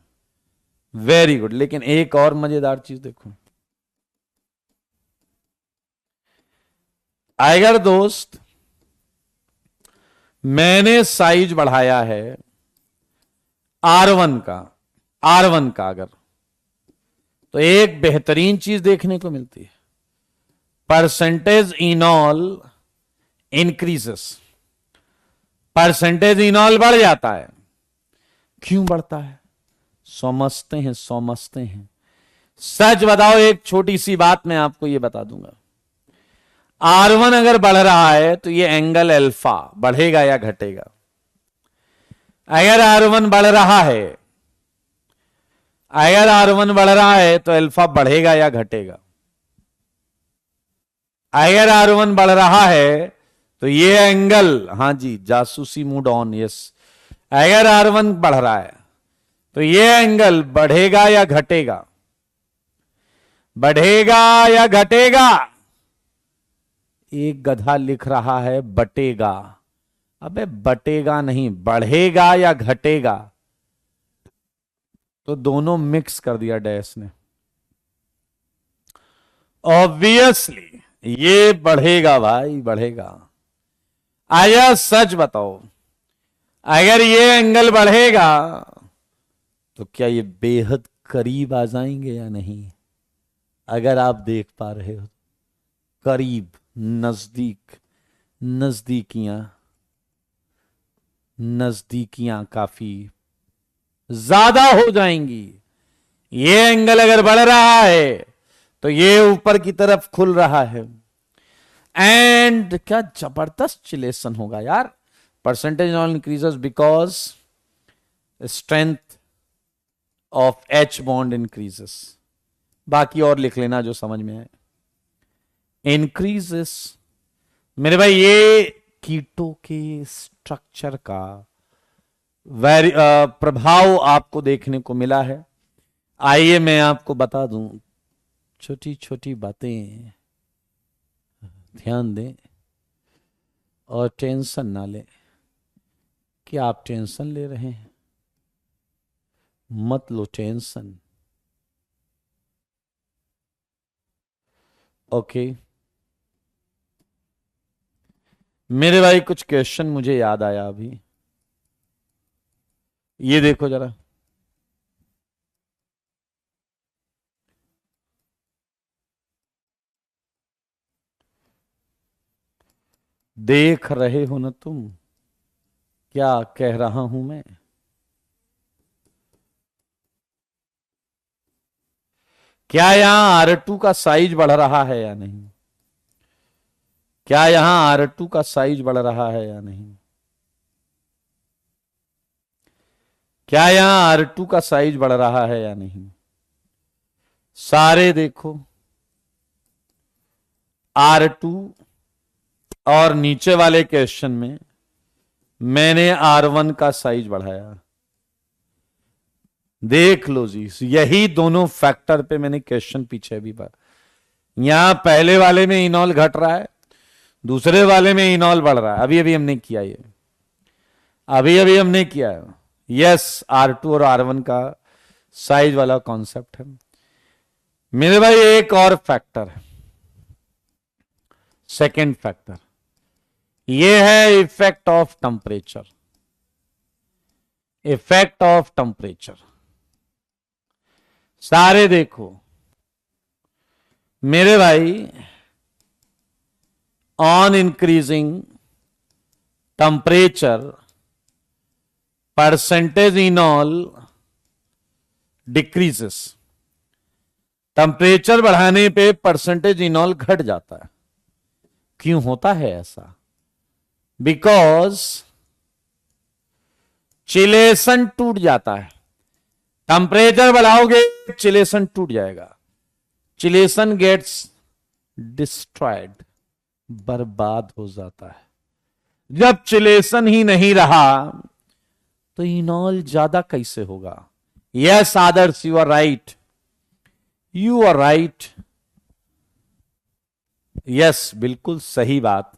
वेरी गुड। लेकिन एक और मजेदार चीज देखो, अगर दोस्त मैंने साइज बढ़ाया है R1 का, R1 का अगर, तो एक बेहतरीन चीज देखने को मिलती है, परसेंटेज इनॉल इंक्रीजेस, परसेंटेज इनॉल बढ़ जाता है। क्यों बढ़ता है? समझते हैं, समझते हैं। सच बताओ, एक छोटी सी बात मैं आपको यह बता दूंगा, R1 अगर बढ़ रहा है तो ये एंगल अल्फा बढ़ेगा या घटेगा? अगर R1 बढ़ रहा है, अगर R1 बढ़ रहा है तो अल्फा बढ़ेगा या घटेगा? अगर R1 बढ़ रहा है तो ये एंगल, हां जी जासूसी मूड ऑन, यस, अगर R1 बढ़ रहा है तो ये एंगल बढ़ेगा या घटेगा? बढ़ेगा या घटेगा? एक गधा लिख रहा है बटेगा। अबे बटेगा नहीं, बढ़ेगा या घटेगा? तो दोनों मिक्स कर दिया डैश ने। ऑब्वियसली ये बढ़ेगा भाई, बढ़ेगा। आया सच बताओ, अगर ये एंगल बढ़ेगा तो क्या ये बेहद करीब आ जाएंगे या नहीं? अगर आप देख पा रहे हो, करीब, नजदीक, नजदीकियां, नजदीकियां काफी ज्यादा हो जाएंगी। ये एंगल अगर बढ़ रहा है तो ये ऊपर की तरफ खुल रहा है, एंड क्या जबरदस्त चिलेशन होगा यार। Percentage all increases because strength of H bond increases. बाकी और लिख लेना जो समझ में आए। इंक्रीजेस, मेरे भाई ये कीटो के स्ट्रक्चर का प्रभाव आपको देखने को मिला है। आइए मैं आपको बता दूं, छोटी छोटी बातें ध्यान दें और टेंशन ना लें। कि आप टेंशन ले रहे हैं, मत लो टेंशन। ओके मेरे भाई, कुछ क्वेश्चन मुझे याद आया अभी। ये देखो जरा, देख रहे हो ना तुम क्या कह रहा हूं मैं? क्या यहां R2 का साइज बढ़ रहा है या नहीं? क्या यहां R2 का साइज बढ़ रहा है या नहीं? क्या यहां R2 का साइज बढ़ रहा है या नहीं? सारे देखो, R2 और नीचे वाले क्वेश्चन में मैंने R1 का साइज बढ़ाया। देख लो जी, यही दोनों फैक्टर पे मैंने क्वेश्चन पीछे भी पढ़ा। यहां पहले वाले में इनॉल घट रहा है, दूसरे वाले में इनॉल बढ़ रहा है। अभी अभी हमने किया ये, अभी अभी हमने किया है। यस, R2 और R1 का साइज वाला कॉन्सेप्ट है। मेरे भाई एक और फैक्टर है, सेकेंड फैक्टर, ये है effect of temperature. Effect of temperature, सारे देखो मेरे भाई, on increasing temperature percentage enol decreases. Temperature बढ़ाने पे परसेंटेज इनॉल घट जाता है। क्यों होता है ऐसा? बिकॉज चिलेशन टूट जाता है। टेम्परेचर बढ़ाओगे, चिलेशन टूट जाएगा। चिलेशन गेट्स डिस्ट्रॉयड, बर्बाद हो जाता है। जब चिलेशन ही नहीं रहा तो इनॉल ज्यादा कैसे होगा? Yes Aadarsh, you are right, you are right. Yes, बिल्कुल सही बात।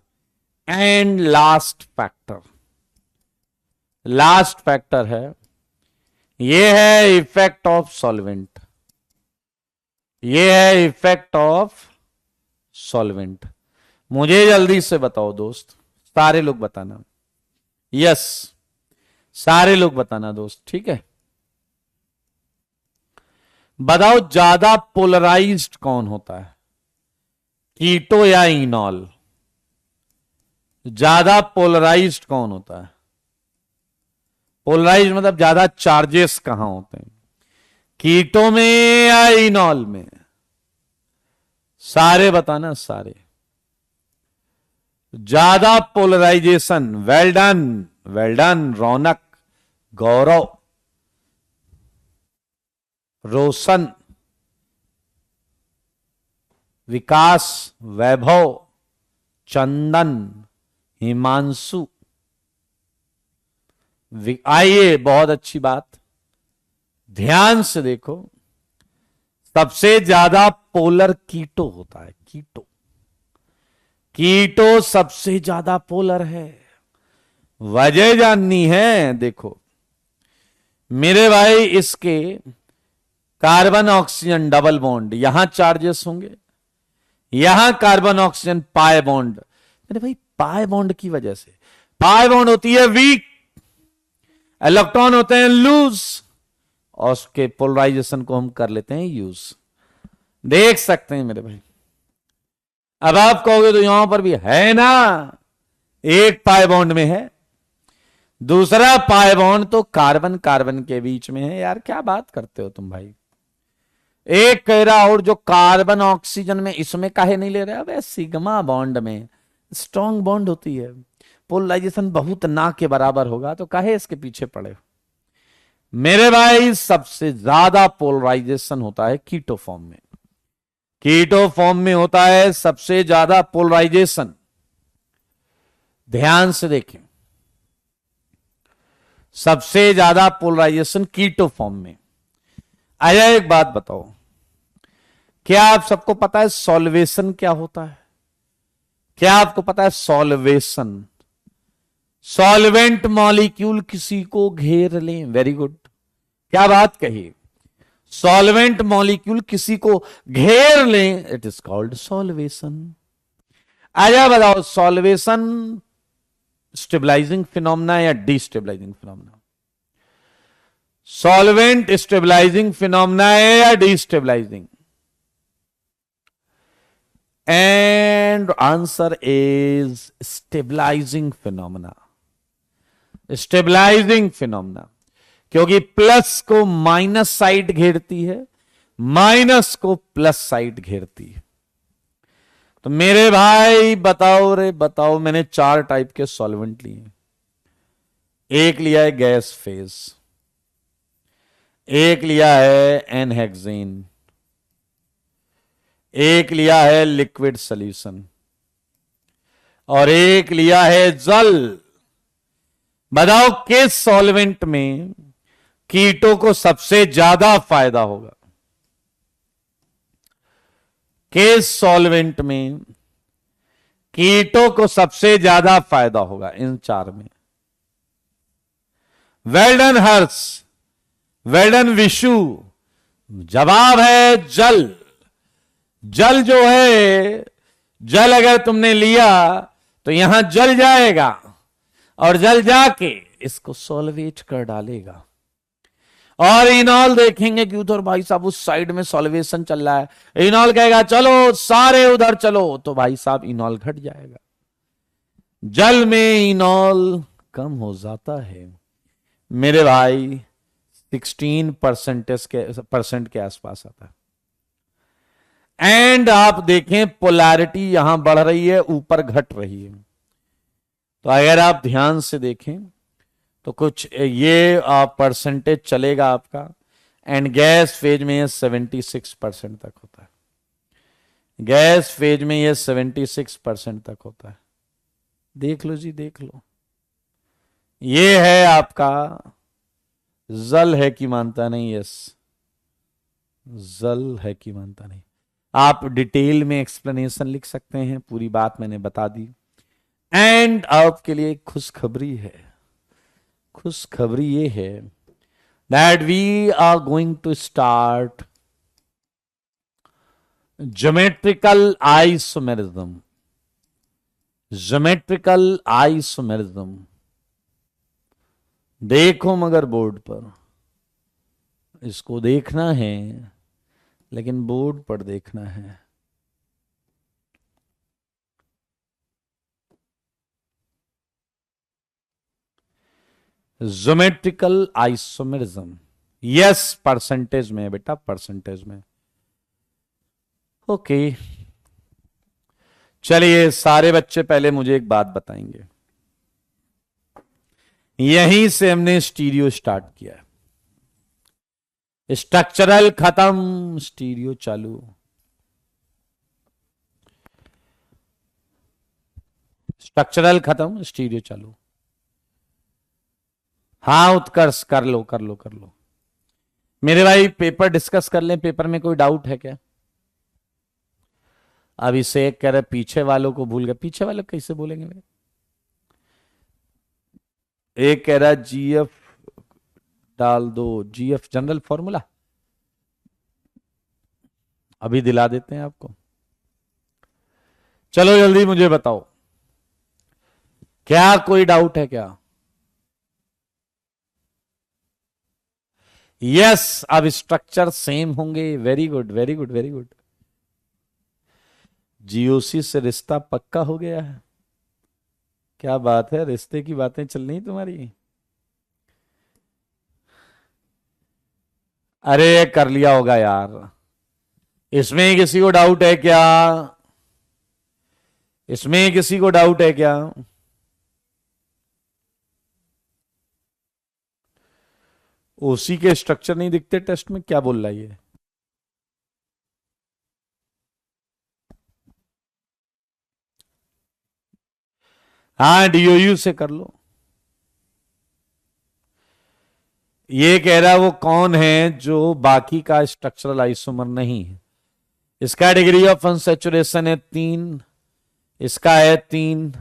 And last factor, last factor है, ये है इफेक्ट ऑफ सॉल्वेंट। ये है इफेक्ट ऑफ सॉल्वेंट। मुझे जल्दी से बताओ दोस्त, सारे लोग बताना। यस, सारे लोग बताना दोस्त, ठीक है? बताओ ज्यादा पोलराइज्ड कौन होता है, कीटो या इनॉल? ज्यादा पोलराइज्ड कौन होता है? पोलराइज्ड मतलब ज्यादा चार्जेस कहां होते हैं, कीटो में या इनॉल में? सारे बताना, सारे। ज्यादा polarisation, well done, well done Raunak, Gaurav, Roshan, Vikas, Vaibhav, Chandan, Himanshu. आइए, बहुत अच्छी बात, ध्यान से देखो। सबसे ज्यादा पोलर कीटो होता है, कीटो। कीटो सबसे ज्यादा पोलर है। वजह जाननी है? देखो मेरे भाई, इसके कार्बन ऑक्सीजन डबल बॉन्ड, यहां चार्जेस होंगे, यहां कार्बन ऑक्सीजन पाई बॉन्ड। मेरे भाई पाई बॉन्ड की वजह से, पाई बॉन्ड होती है वीक, इलेक्ट्रॉन होते हैं लूज, और उसके पोलराइजेशन को हम कर लेते हैं यूज। देख सकते हैं मेरे भाई। अब आप कहोगे तो यहां पर भी है ना, एक पाई बॉन्ड में है, दूसरा पाई बॉन्ड तो कार्बन कार्बन के बीच में है। यार क्या बात करते हो तुम भाई? एक कह रहा और जो कार्बन ऑक्सीजन में, इसमें काहे नहीं ले रहे? अब सिग्मा बॉन्ड में स्ट्रॉन्ग बॉन्ड होती है, पोलराइजेशन बहुत ना के बराबर होगा, तो काहे इसके पीछे पड़े? मेरे भाई सबसे ज्यादा पोलराइजेशन होता है कीटो फॉर्म में। कीटो फॉर्म में होता है सबसे ज्यादा पोलराइजेशन। ध्यान से देखें, सबसे ज्यादा पोलराइजेशन कीटो फॉर्म में। आया, एक बात बताओ, क्या आप सबको पता है सॉल्वेशन क्या होता है? क्या आपको पता है सॉल्वेशन? सॉल्वेंट मॉलिक्यूल किसी को घेर लें। वेरी गुड, क्या बात कही, सॉल्वेंट मॉलिक्यूल किसी को घेर लें, इट इज कॉल्ड सॉल्वेशन। आया बताओ, सॉल्वेशन स्टेबलाइजिंग फिनोमेना या destabilising phenomena? Solvent stabilising phenomena है या destabilising? And answer is stabilising phenomena. Stabilising phenomena, क्योंकि प्लस को माइनस साइड घेरती है, माइनस को प्लस साइड घेरती है। तो मेरे भाई बताओ रे बताओ, मैंने 4 टाइप के सॉल्वेंट लिए। एक लिया है गैस फेज, एक लिया है एनहेक्सेन, एक लिया है लिक्विड सॉल्यूशन, और एक लिया है जल। बताओ किस सॉल्वेंट में कीटों को सबसे ज्यादा फायदा होगा? किस सॉल्वेंट में कीटों को सबसे ज्यादा फायदा होगा इन 4 में? वेल्डन हर्ष, वेल्डन विशु, जवाब है जल। जल जो है, जल अगर तुमने लिया तो यहां जल जाएगा और जल जाके इसको सॉल्वेट कर डालेगा। और इनॉल देखेंगे कि उधर भाई साहब उस साइड में सॉल्वेशन चल रहा है, इनॉल कहेगा चलो सारे उधर चलो, तो भाई साहब इनॉल घट जाएगा। जल में इनॉल कम हो जाता है मेरे भाई, 16% के आसपास आता है। एंड आप देखें पोलैरिटी यहां बढ़ रही है, ऊपर घट रही है। तो अगर आप ध्यान से देखें तो कुछ ये परसेंटेज चलेगा आपका। एंड गैस फेज में ये 76% तक होता है। गैस फेज में ये 76% तक होता है। देख लो जी, देख लो, ये है आपका जल है कि मानता नहीं? यस, जल है कि मानता नहीं? आप डिटेल में एक्सप्लेनेशन लिख सकते हैं, पूरी बात मैंने बता दी। एंड आपके लिए खुशखबरी है, खुशखबरी ये है that we are going to start geometrical isomerism. Geometrical isomerism देखो मगर बोर्ड पर, इसको देखना है लेकिन बोर्ड पर देखना है। ज्योमेट्रिकल आइसोमेरिज्म, यस, परसेंटेज में बेटा, परसेंटेज में। ओके, चलिए सारे बच्चे पहले मुझे एक बात बताएंगे। यहीं से हमने स्टीरियो स्टार्ट किया है। स्ट्रक्चरल खत्म, स्टीरियो चालू। स्ट्रक्चरल खत्म, स्टीरियो चालू। हाँ उत्कर्ष, कर लो कर लो कर लो मेरे भाई, पेपर डिस्कस कर लें। पेपर में कोई डाउट है क्या? अभिषेक कह रहे पीछे वालों को भूल गए। पीछे वाले कैसे बोलेंगे भाई? एक कह रहा जीएफ डाल दो, जीएफ जनरल फॉर्मूला, अभी दिला देते हैं आपको। चलो जल्दी मुझे बताओ, क्या कोई डाउट है क्या? यस, अब स्ट्रक्चर सेम होंगे। Very good very good very good. GOC से रिश्ता पक्का हो गया है। क्या बात है, रिश्ते की बातें चल रही तुम्हारी। अरे कर लिया होगा यार। इसमें किसी को डाउट है क्या? इसमें किसी को डाउट है क्या? ओसी के स्ट्रक्चर नहीं दिखते टेस्ट में? क्या बोल रहा है ये? हाँ, डीओयू से कर लो। ये कह रहा वो कौन है जो बाकी का स्ट्रक्चरल आइसोमर नहीं है। इसका डिग्री ऑफ अनसैचुरेशन है 3, इसका है 3,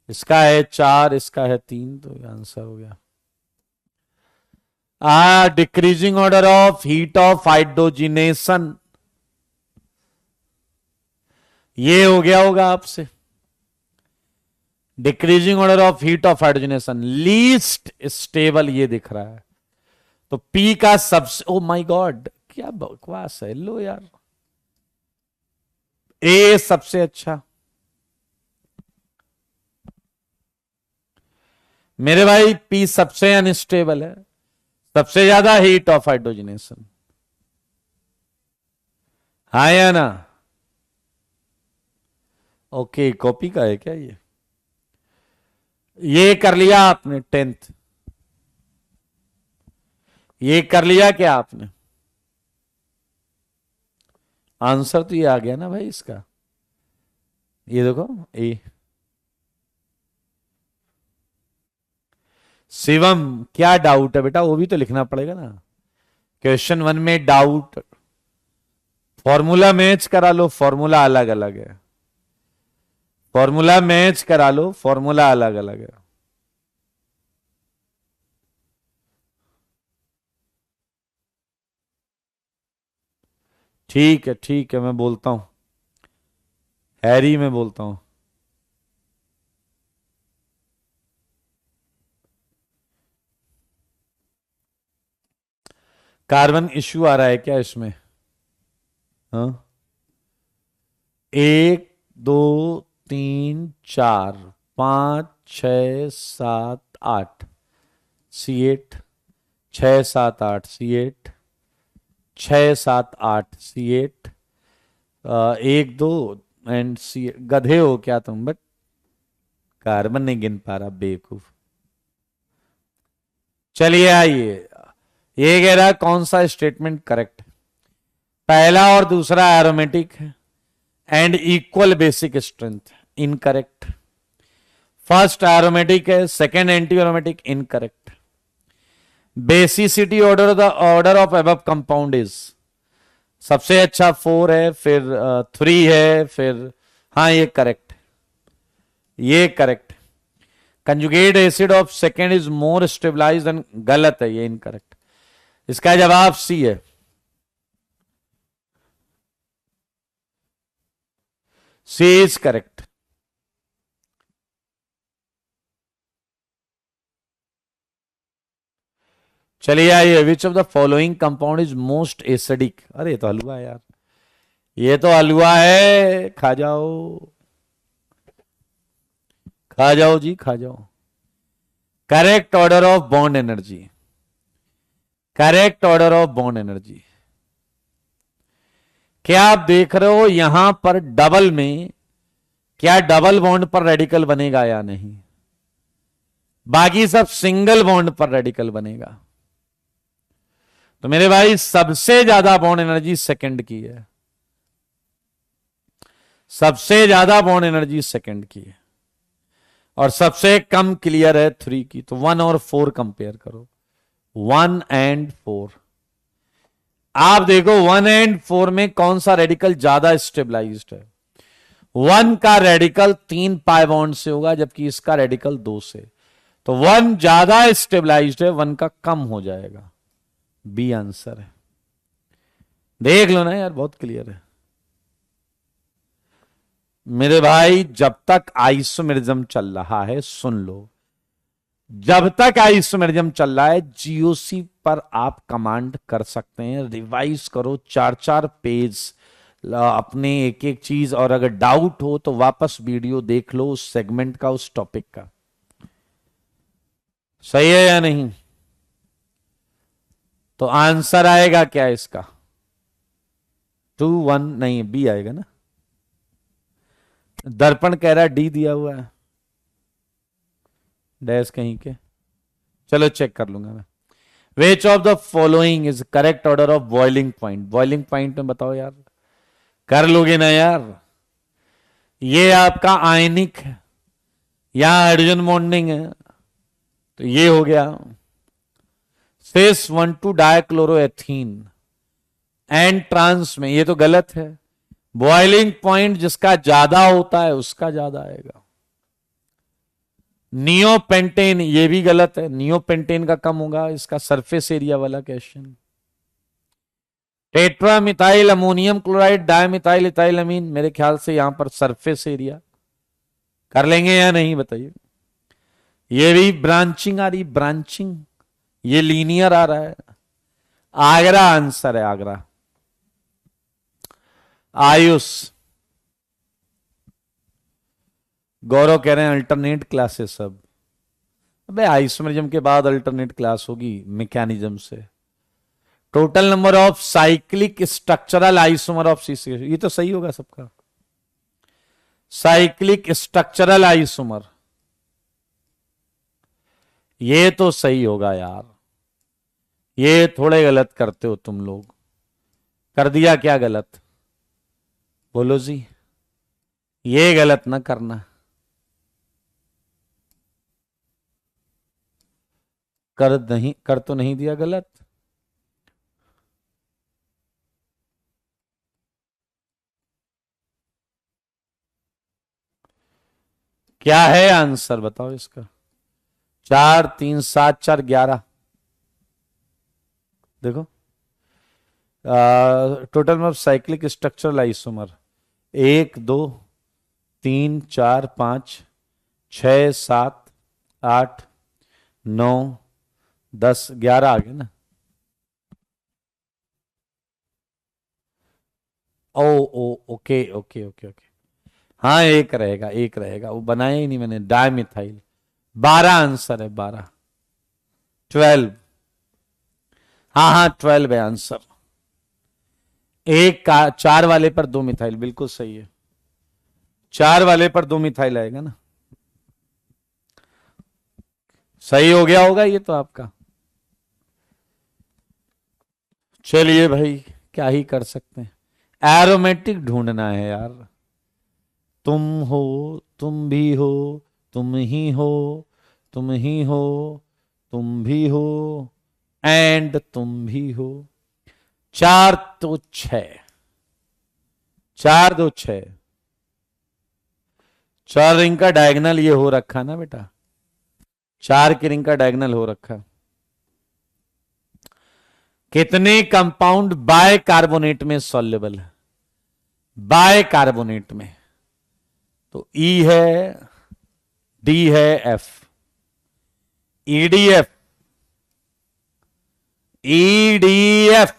इसका है 4, इसका है 3, तो ये आंसर हो गया। Decreasing order of heat of hydrogenation, ये हो गया होगा आपसे। Decreasing order of heat of hydrogenation, least stable ये दिख रहा है। तो पी का सबसे, ओ माय गॉड क्या बकवास है, लो यार। ए सबसे अच्छा मेरे भाई, पी सबसे अनस्टेबल है, सबसे ज्यादा हीट ऑफ हाइड्रोजनेशन, हाँ या ना? ओके, कॉपी का है क्या ये कर लिया आपने 10th, ये कर लिया क्या आपने? आंसर तो ये आ गया ना भाई इसका, ये देखो ए। शिवम क्या डाउट है बेटा, वो भी तो लिखना पड़ेगा ना। क्वेश्चन 1 में डाउट, फॉर्मूला मैच करा लो, फॉर्मूला अलग अलग है। फॉर्मूला मैच करा लो, फॉर्मूला अलग अलग है। ठीक है मैं बोलता हूं, हैरी मैं बोलता हूं। कार्बन इश्यू आ रहा है क्या इसमें? हाँ, 1 2 3 4 5 6 7 8 C8, 6 7 8 C8, 6 7 8 C8, 1 2 एंड सी, गधे हो क्या तुम, बट कार्बन नहीं गिन पा रहा बेवकूफ। चलिए आइए, ये कह रहा है कौन सा स्टेटमेंट करेक्ट है? पहला और दूसरा एरोमेटिक है and equal basic strength, incorrect. First aromatic है, second anti aromatic, incorrect. Basicity order, the order of above compound is, सबसे अच्छा 4 है, फिर 3 है, फिर हाँ ये करेक्ट, ये correct. Conjugate acid of second is more stabilise and, गलत है, ये इनकरेक्ट। इसका जवाब सी है, सी इज करेक्ट। चलिए आइए, which of the following compound is most acidic, अरे ये तो हलवा है यार, ये तो हलवा है, खा जाओ, खा जाओ जी, खा जाओ। Correct order of bond energy, correct order of bond energy. क्या आप देख रहे हो यहां पर डबल में, क्या डबल बॉन्ड पर रेडिकल बनेगा या नहीं? बाकी सब सिंगल बॉन्ड पर रेडिकल बनेगा। तो मेरे भाई सबसे ज्यादा बॉन्ड एनर्जी सेकंड की है, सबसे ज्यादा बॉन्ड एनर्जी सेकंड की है, और सबसे कम क्लियर है 3 की। तो 1 और 4 कंपेयर करो, 1 एंड 4। आप देखो 1 एंड 4 में कौन सा रेडिकल ज्यादा स्टेबलाइज्ड है? 1 का रेडिकल 3 पाई बॉन्ड से होगा, जबकि इसका रेडिकल 2 से। तो 1 ज्यादा स्टेबलाइज्ड है, 1 का कम हो जाएगा। बी आंसर है, देख लो ना यार, बहुत क्लियर है मेरे भाई। जब तक आइसोमेरिज्म चल रहा है, सुन लो, जब तक आइसोमेरिज्म चल रहा है, जीओसी पर आप कमांड कर सकते हैं, रिवाइज करो 4-4 पेज अपने एक एक चीज, और अगर डाउट हो तो वापस वीडियो देख लो उस सेगमेंट का, उस टॉपिक का। सही है या नहीं? तो आंसर आएगा क्या इसका? 2-1 नहीं, बी आएगा ना। दर्पण कह रहा है डी दिया हुआ है, डैश कहीं के, चलो चेक कर लूंगा मैं। Which of the following is correct order of boiling point? Boiling point में बताओ यार, कर लोगे ना यार? ये आपका आयनिक है, यहां हाइड्रोजन बॉन्डिंग है तो ये हो गया सिस 1,2 डाइक्लोरोएथीन एंड ट्रांस में, ये तो गलत है। बॉइलिंग पॉइंट जिसका ज्यादा होता है उसका ज्यादा आएगा। नियोपेंटेन ये भी गलत है, नियोपेंटेन का कम होगा, इसका सरफेस एरिया वाला question. Tetra methyl ammonium chloride dimethyl ethylamine, मेरे ख्याल से यहां पर सरफेस एरिया कर लेंगे या नहीं बताइए। ये भी ब्रांचिंग आ रही, ब्रांचिंग, ये लीनियर आ रहा है। आगरा आंसर है, आगरा। आयुष, गौरव कह रहे हैं अल्टरनेट क्लासेस सब। अबे आइसोमरिज्म के बाद अल्टरनेट क्लास होगी मैकेनिज्म से। Total number of cyclic structural isomer of CC, ये तो सही होगा सबका। साइक्लिक स्ट्रक्चरल आइसोमर, ये तो सही होगा यार। ये थोड़े गलत करते हो तुम लोग। कर दिया क्या गलत? बोलो जी, ये गलत ना करना। कर तो नहीं दिया गलत। क्या है आंसर बताओ इसका? 4 3 7 4 11। देखो total of cyclic structural isomer 1 2 3 4 5 6 7 8 9 10 11 आ गए ना। ओ ओ ओके ओके ओके ओके, हाँ एक रहेगा, एक रहेगा, वो बनाया ही नहीं मैंने। डायमिथाइल 12 आंसर है, 12 12। हाँ हाँ 12 है आंसर। एक का 4 वाले पर 2 मिथाइल, बिल्कुल सही है। 4 वाले पर 2 मिथाइल आएगा ना। सही हो गया होगा ये तो आपका। चलिए भाई, क्या ही कर सकते हैं। एरोमेटिक ढूंढना है यार। तुम हो, तुम भी हो, तुम ही हो, तुम ही हो, तुम भी हो, एंड तुम भी हो। 4 तो 6, 4 2 6। 4 रिंग का डायगनल ये हो रखा ना बेटा, 4 की रिंग का डायगनल हो रखा। कितने कंपाउंड बाय कार्बोनेट में सॉल्युबल है? बाय कार्बोनेट में तो ई है, डी है, F, EDF, EDF.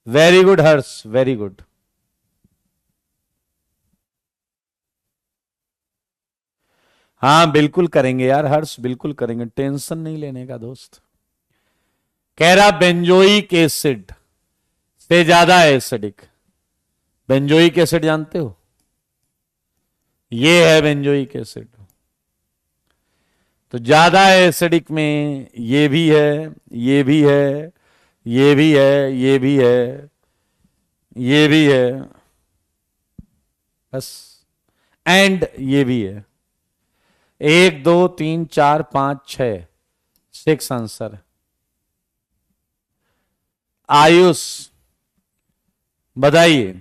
Very good Harsh, very good. हाँ बिल्कुल करेंगे यार हर्ष, बिल्कुल करेंगे, टेंशन नहीं लेने का दोस्त। कह रहा बेंजोइक एसिड से ज्यादा एसिडिक। बेंजोइक एसिड जानते हो? ये है बेंजोइक एसिड। तो ज्यादा एसिडिक में ये भी है, ये भी है, ये भी है, ये भी है, ये भी है, बस, एंड ये भी है। 1 2 3 4 5 6, 6 आंसर। आयुष बताइए,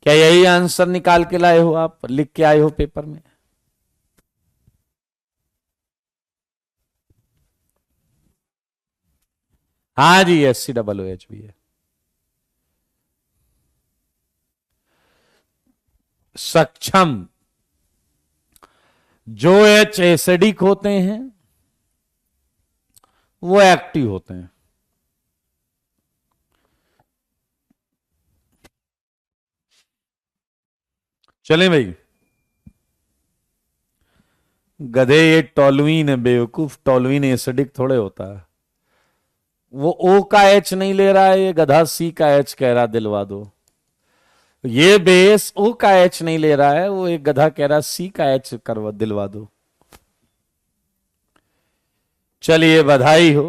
क्या यही आंसर निकाल के लाए हो आप, लिख के आए हो पेपर में? हाँ जी, SCOOH भी है। सक्षम, जो H एसिडिक होते हैं वो एक्टिव होते हैं। चलें भाई। गधे, ये टोलुइन है बेवकूफ, टोलुइन एसिडिक थोड़े होता है। वो O का H नहीं ले रहा है, ये गधा C का H कह रहा, दिलवा दो। ये बेस O का H नहीं ले रहा है, वो एक गधा कह रहा C का H करवा, दिलवा दो। चलिए बधाई हो।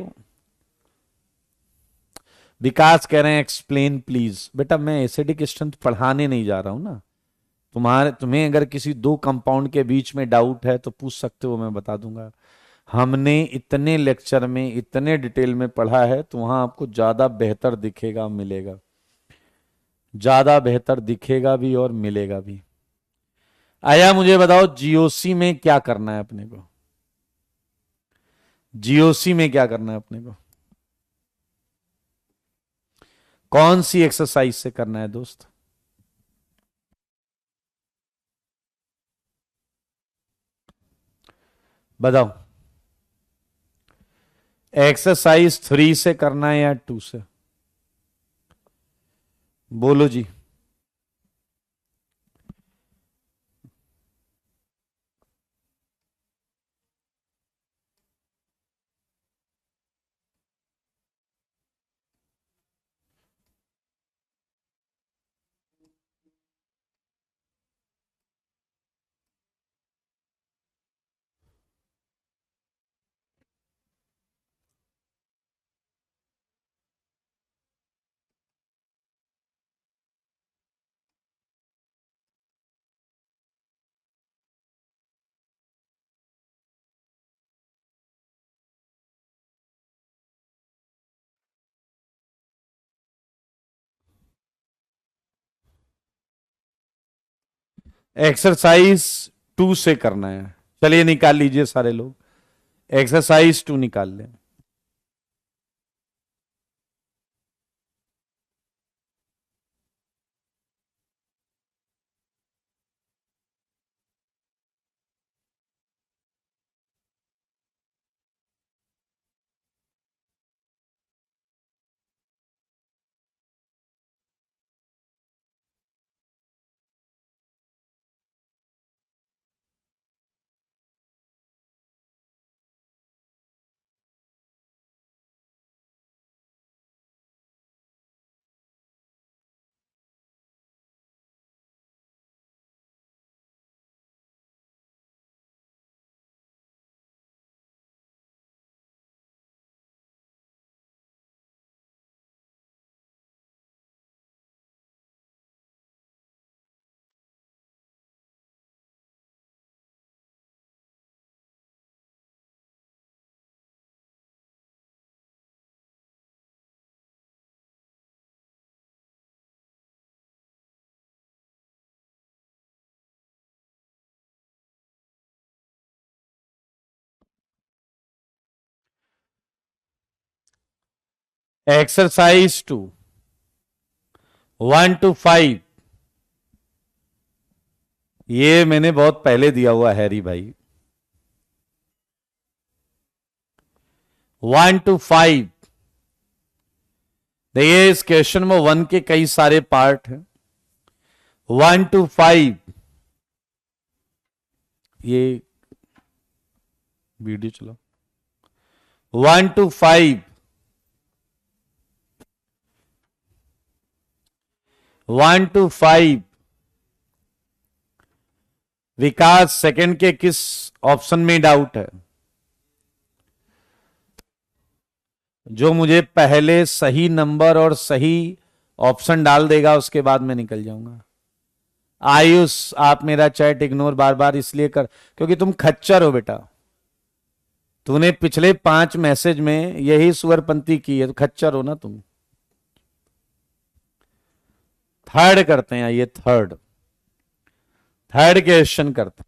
विकास कह रहे हैं एक्सप्लेन प्लीज। बेटा मैं एसिडिक स्ट्रेंथ पढ़ाने नहीं जा रहा हूं ना, तुम्हें अगर किसी दो कंपाउंड के बीच में डाउट है तो पूछ सकते हो, मैं बता दूंगा। हमने इतने लेक्चर में इतने डिटेल में पढ़ा है, तो वहां आपको ज्यादा बेहतर दिखेगा, मिलेगा, ज्यादा बेहतर दिखेगा भी और मिलेगा भी। आया, मुझे बताओ जीओसी में क्या करना है अपने को? जीओसी में क्या करना है अपने को? कौन सी एक्सरसाइज से करना है दोस्त? बताओ। एक्सरसाइज 3 से करना है या 2 से? बोलो जी। एक्सरसाइज 2 से करना है। चलिए निकाल लीजिए सारे लोग, एक्सरसाइज 2 निकाल लें। Exercise 2, 1 to 5। ये मैंने बहुत पहले दिया हुआ हैरी भाई। 1 to 5। देखिए इस क्वेश्चन में 1 के कई सारे पार्ट हैं। 1 to 5, ये वीडियो चलो। 1 to 5, 1 to 5। विकास सेकंड के किस ऑप्शन में डाउट है? जो मुझे पहले सही नंबर और सही ऑप्शन डाल देगा उसके बाद मैं निकल जाऊंगा। आयुष, आप मेरा चैट इग्नोर बार बार इसलिए कर क्योंकि तुम खच्चर हो बेटा। तूने पिछले 5 मैसेज में यही सुअरपंती की है, तो खच्चर हो ना तुम। थर्ड करते हैं, ये थर्ड क्वेश्चन करते हैं।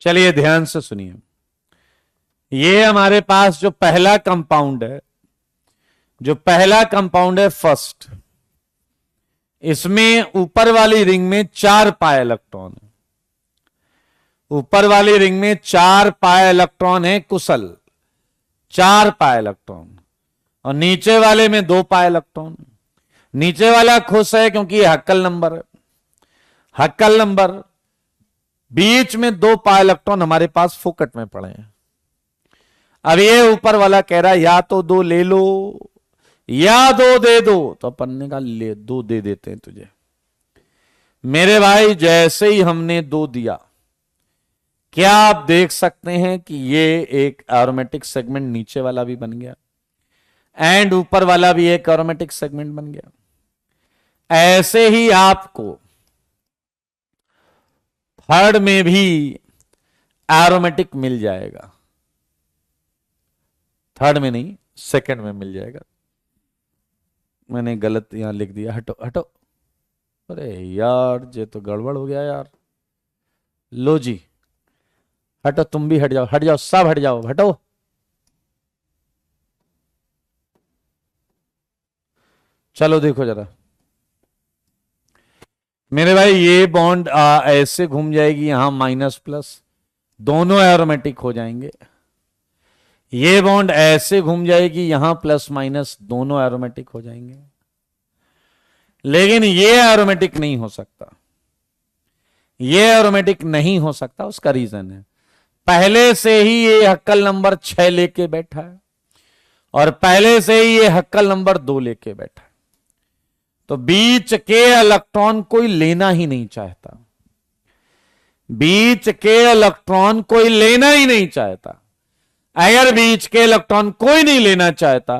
चलिए ध्यान से सुनिए। ये हमारे पास जो पहला कंपाउंड है, फर्स्ट, इसमें ऊपर वाली रिंग में 4 पाई इलेक्ट्रॉन है, ऊपर वाली रिंग में 4 पाई इलेक्ट्रॉन है कुशल, 4 पाई इलेक्ट्रॉन, और नीचे वाले में 2 पाई इलेक्ट्रॉन। नीचे वाला खुश है क्योंकि ये हक्कल नंबर है, हक्कल नंबर। बीच में 2 पाई इलेक्ट्रॉन हमारे पास फोकट में पड़े हैं। अब ये ऊपर वाला कह रहा है या तो 2 ले लो या 2 दे दो, तो अपन ने कहा ले 2 दे देते हैं तुझे। मेरे भाई जैसे ही हमने 2 दिया, क्या आप देख सकते हैं कि ये एक एरोमेटिक सेगमेंट नीचे वाला भी बन गया एंड ऊपर वाला भी एक एरोमेटिक सेगमेंट बन गया। ऐसे ही आपको थर्ड में भी एरोमेटिक मिल जाएगा, थर्ड में नहीं सेकंड में मिल जाएगा। मैंने गलत यहां लिख दिया, हटो हटो, अरे यार ये तो गड़बड़ हो गया यार। लो जी हटो, तुम भी हट जाओ, हट जाओ, सब हट जाओ, हटो। चलो देखो जरा मेरे भाई, ये बॉन्ड ऐसे घूम जाएगी, यहां माइनस प्लस, दोनों एरोमेटिक हो जाएंगे। ये बॉन्ड ऐसे घूम जाएगी, यहां प्लस माइनस, दोनों एरोमेटिक हो जाएंगे। लेकिन ये एरोमेटिक नहीं हो सकता, ये एरोमेटिक नहीं हो सकता। उसका रीजन है पहले से ही ये हक्कल नंबर 6 लेके बैठा है और पहले से ही ये हक्कल नंबर 2 लेके बैठा है। तो बीच के इलेक्ट्रॉन कोई लेना ही नहीं चाहता, बीच के इलेक्ट्रॉन कोई लेना ही नहीं चाहता। अगर बीच के इलेक्ट्रॉन कोई नहीं लेना चाहता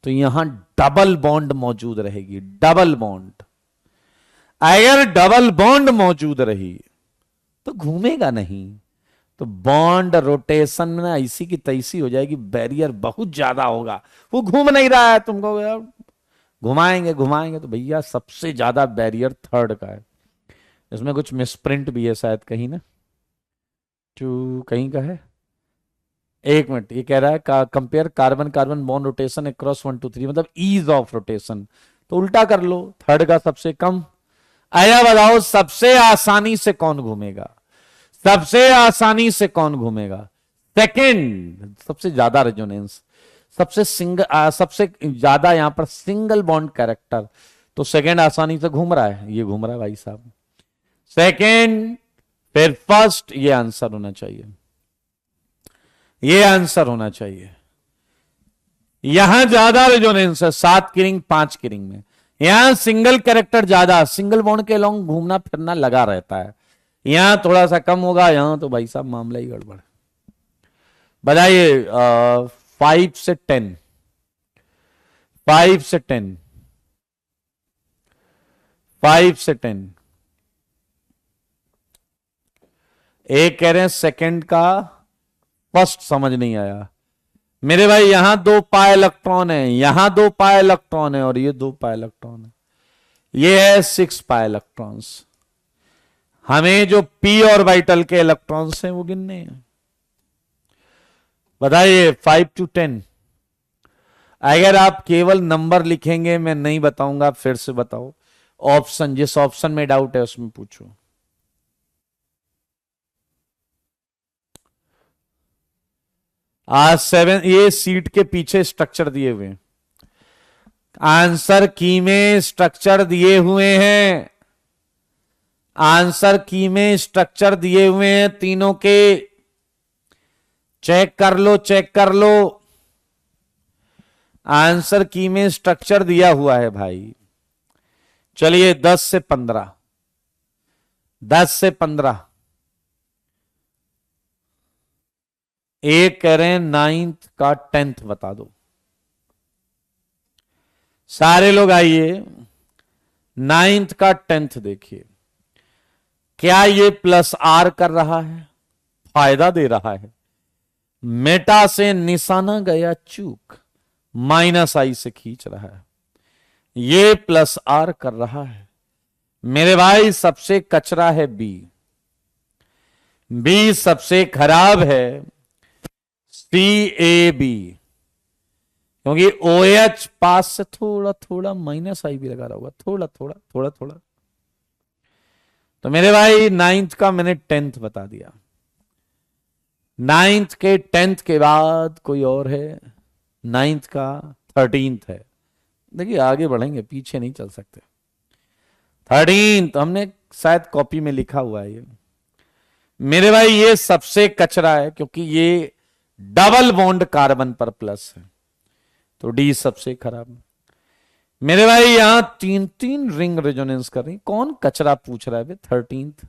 तो यहां डबल बॉन्ड मौजूद रहेगी, डबल बॉन्ड। अगर डबल बॉन्ड मौजूद रही तो घूमेगा नहीं, तो बॉन्ड रोटेशन में ना ऐसी की तैसी हो जाएगी, बैरियर बहुत ज्यादा होगा, वो घूम नहीं रहा है, तुमको घुमाएंगे घुमाएंगे। तो भैया सबसे ज्यादा बैरियर थर्ड का है। इसमें कुछ मिसप्रिंट भी है शायद कहीं ना, टू कहीं का है, एक मिनट। ये कह रहा है compare carbon carbon bond rotation across 1 2 3, मतलब ईज ऑफ रोटेशन। तो उल्टा कर लो, थर्ड का सबसे कम। आया बताओ सबसे आसानी से कौन घूमेगा, सबसे आसानी से कौन घूमेगा? सेकंड, सबसे ज्यादा रेजोनेंस, सबसे ज्यादा यहां पर सिंगल बॉन्ड कैरेक्टर, तो सेकंड आसानी से घूम रहा है, ये घूम रहा है भाई साहब। सेकंड फिर फर्स्ट, ये आंसर होना चाहिए, ये आंसर होना चाहिए। यहां ज्यादा रेजोनेंस है 7 की रिंग 5 की रिंग में, यहां सिंगल कैरेक्टर ज्यादा, सिंगल बॉन्ड के लॉन्ग घूमना फिरना लगा रहता है, यहां थोड़ा सा कम होगा, यहां तो भाई साहब मामला ही गड़बड़। बताइए 5 से 10, 5 से 10, 5 से 10। एक कह रहे हैं सेकंड का फर्स्ट समझ नहीं आया। मेरे भाई यहां 2 पाई इलेक्ट्रॉन है, यहां 2 पाई इलेक्ट्रॉन है और ये 2 पाई इलेक्ट्रॉन है, ये है 6 पाई इलेक्ट्रॉन्स। हमें जो पी ऑर्बिटल के इलेक्ट्रॉन्स हैं वो गिनने हैं। बताइए 5 to 10। अगर आप केवल नंबर लिखेंगे मैं नहीं बताऊंगा, फिर से बताओ ऑप्शन, जिस ऑप्शन में डाउट है उसमें पूछो। आज 7, ये सीट के पीछे स्ट्रक्चर दिए हुए हैं, आंसर की में स्ट्रक्चर दिए हुए हैं, आंसर की में स्ट्रक्चर दिए हुए हैं तीनों के, चेक कर लो, चेक कर लो, आंसर की में स्ट्रक्चर दिया हुआ है भाई। चलिए 10 से 15, 10 से 15। एक कह रहे हैं 9th का 10th बता दो। सारे लोग आइए 9th का 10th देखिए, क्या ये प्लस आर कर रहा है, फायदा दे रहा है, मेटा से निशाना गया चूक, माइनस आई से खींच रहा है, ये प्लस आर कर रहा है। मेरे भाई सबसे कचरा है बी, बी सबसे खराब है, सी ए बी, क्योंकि OH पास से थोड़ा थोड़ा माइनस आई भी लगा रहा होगा, थोड़ा थोड़ा थोड़ा थोड़ा। तो मेरे भाई 9th का मैंने 10th बता दिया। 9th के 10th के बाद कोई और है? 9th का 13th है। देखिए आगे बढ़ेंगे, पीछे नहीं चल सकते। 13th हमने शायद कॉपी में लिखा हुआ है ये। मेरे भाई ये सबसे कचरा है, क्योंकि ये डबल बॉन्ड कार्बन पर प्लस है, तो डी सबसे खराब। मेरे भाई यहां 3 रिंग रेजोनेंस कर रही, कौन कचरा पूछ रहा है 13th?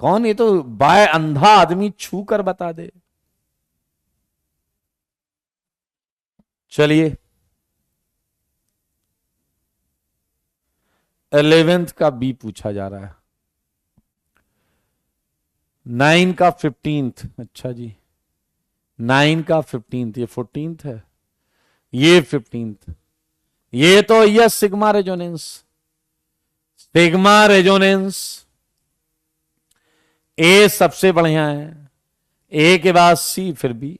कौन? ये तो बाय अंधा आदमी छू कर बता दे। चलिए 11th का बी पूछा जा रहा है। 9 का 15th, अच्छा जी 9 का 15th, ये 14th है, ये 15th। ये तो ये सिग्मा रेजोनेंस, सिग्मा रेजोनेंस ए सबसे बढ़िया है, ए के बाद सी फिर बी।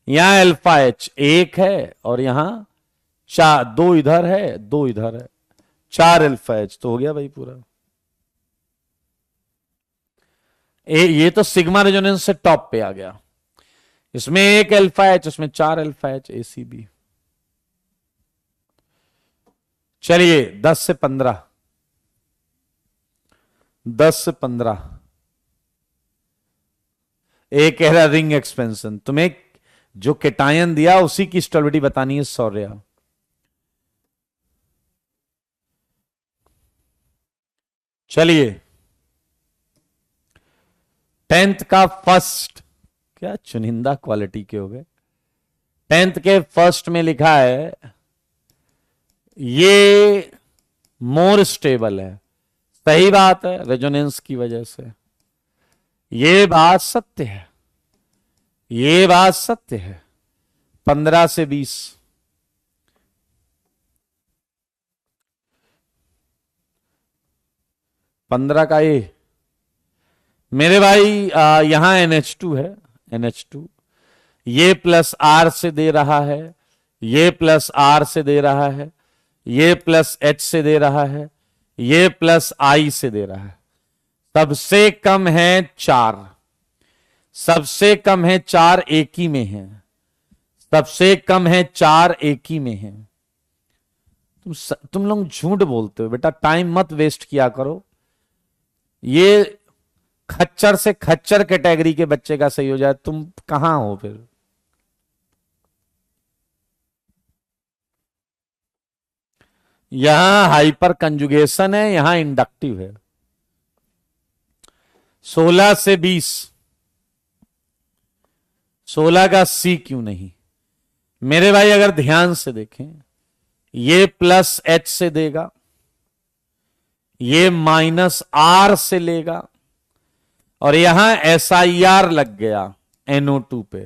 यहां अल्फा एच 1 है और यहां 4, 2 इधर है 2 इधर है, 4 अल्फा एच तो हो गया भाई पूरा। ये तो सिग्मा रेजोनेंस से टॉप पे आ गया। इसमें 1 अल्फा एच, उसमें 4 अल्फा एच, ए सी बी। चलिए 10 से 15, 10 से 15। एक कह रहा रिंग एक्सपेंशन, तुम्हें जो केटायन दिया उसी की स्टेबिलिटी बतानी है सौर्या। चलिए 10th का फर्स्ट, क्या चुनिंदा क्वालिटी के हो गए। 10th के फर्स्ट में लिखा है ये मोर स्टेबल है, सही बात है रेजोनेंस की वजह से। ये बात सत्य है, ये बात सत्य है। 15 से 20, पंद्रह का ए। मेरे भाई यहां NH2 है, NH2 ये प्लस आर से दे रहा है, ये प्लस आर से दे रहा है, ये प्लस एच से दे रहा है, ये प्लस आई से दे रहा है। सबसे कम है 4, सबसे कम है 4 एक ही में है, सबसे कम है 4 एक ही में है। तुम लोग झूठ बोलते हो बेटा, टाइम मत वेस्ट किया करो। ये खच्चर से खच्चर कैटेगरी के बच्चे का सही हो जाए, तुम कहां हो फिर? यहां हाइपर कंजुगेशन है, यहां इंडक्टिव है। 16 से 20, 16 का सी क्यों नहीं? मेरे भाई अगर ध्यान से देखें, ये प्लस एच से देगा, ये माइनस आर से लेगा, और यहां SIR लग गया NO2 पे,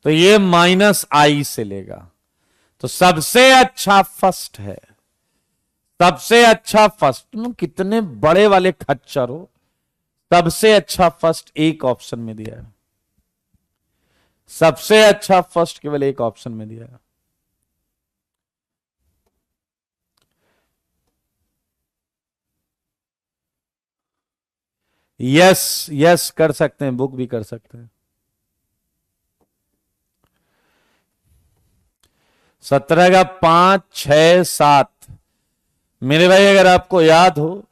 तो ये माइनस आई से लेगा। तो सबसे अच्छा फर्स्ट है, सबसे अच्छा फर्स्ट। तुम कितने बड़े वाले खच्चर हो, सबसे अच्छा फर्स्ट एक ऑप्शन में दिया है, सबसे अच्छा फर्स्ट केवल एक ऑप्शन में दिया है। यस यस कर सकते हैं, बुक भी कर सकते हैं। 17 का 5 6 7। मेरे भाई अगर आपको याद हो,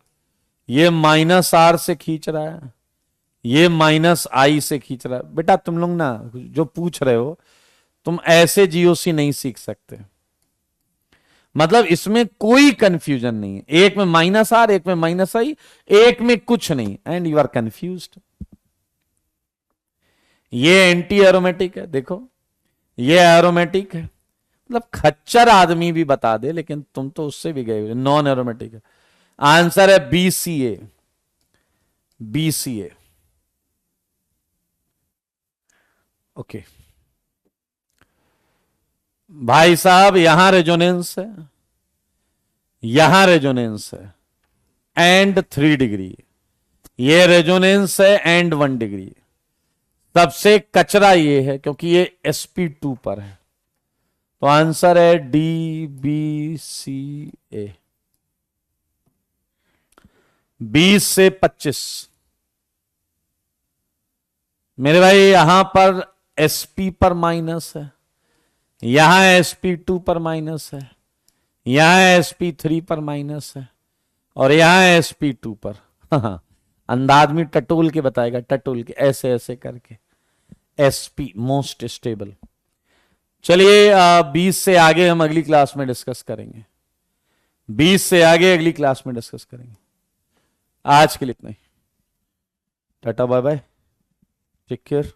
ये माइनस आर से खींच रहा है, ये माइनस आई से खींच रहा है। बेटा तुम लोग ना जो पूछ रहे हो, तुम ऐसे जीओसी नहीं सीख सकते। मतलब इसमें कोई कंफ्यूजन नहीं है, एक में माइनस आर, एक में माइनस आई, एक में कुछ नहीं, एंड यू आर कंफ्यूज्ड। ये एंटी एरोमेटिक है, देखो ये एरोमेटिक है। मतलब खच्चर आदमी भी बता दे, लेकिन तुम तो उससे भी गए, नॉन एरोमेटिक है। आंसर है BCA, BCA। ओके भाई साहब, यहां रेजोनेंस है, यहां रेजोनेंस है एंड 3 डिग्री, ये रेजोनेंस है एंड 1 डिग्री। सबसे कचरा ये है क्योंकि ये sp2 पर है, तो आंसर है डी बी सी ए। 20 से 25। मेरे भाई यहां पर एसपी पर माइनस है, यहां sp2 पर माइनस है, यहां sp3 पर माइनस है, और यहां sp2 पर। अंदाज में टटोल के बताएगा, टटोल के ऐसे ऐसे करके। sp most stable. चलिए 20 से आगे हम अगली क्लास में डिस्कस करेंगे, 20 से आगे अगली क्लास में डिस्कस करेंगे। आज के लिए इतना ही। Tata bye bye, take care.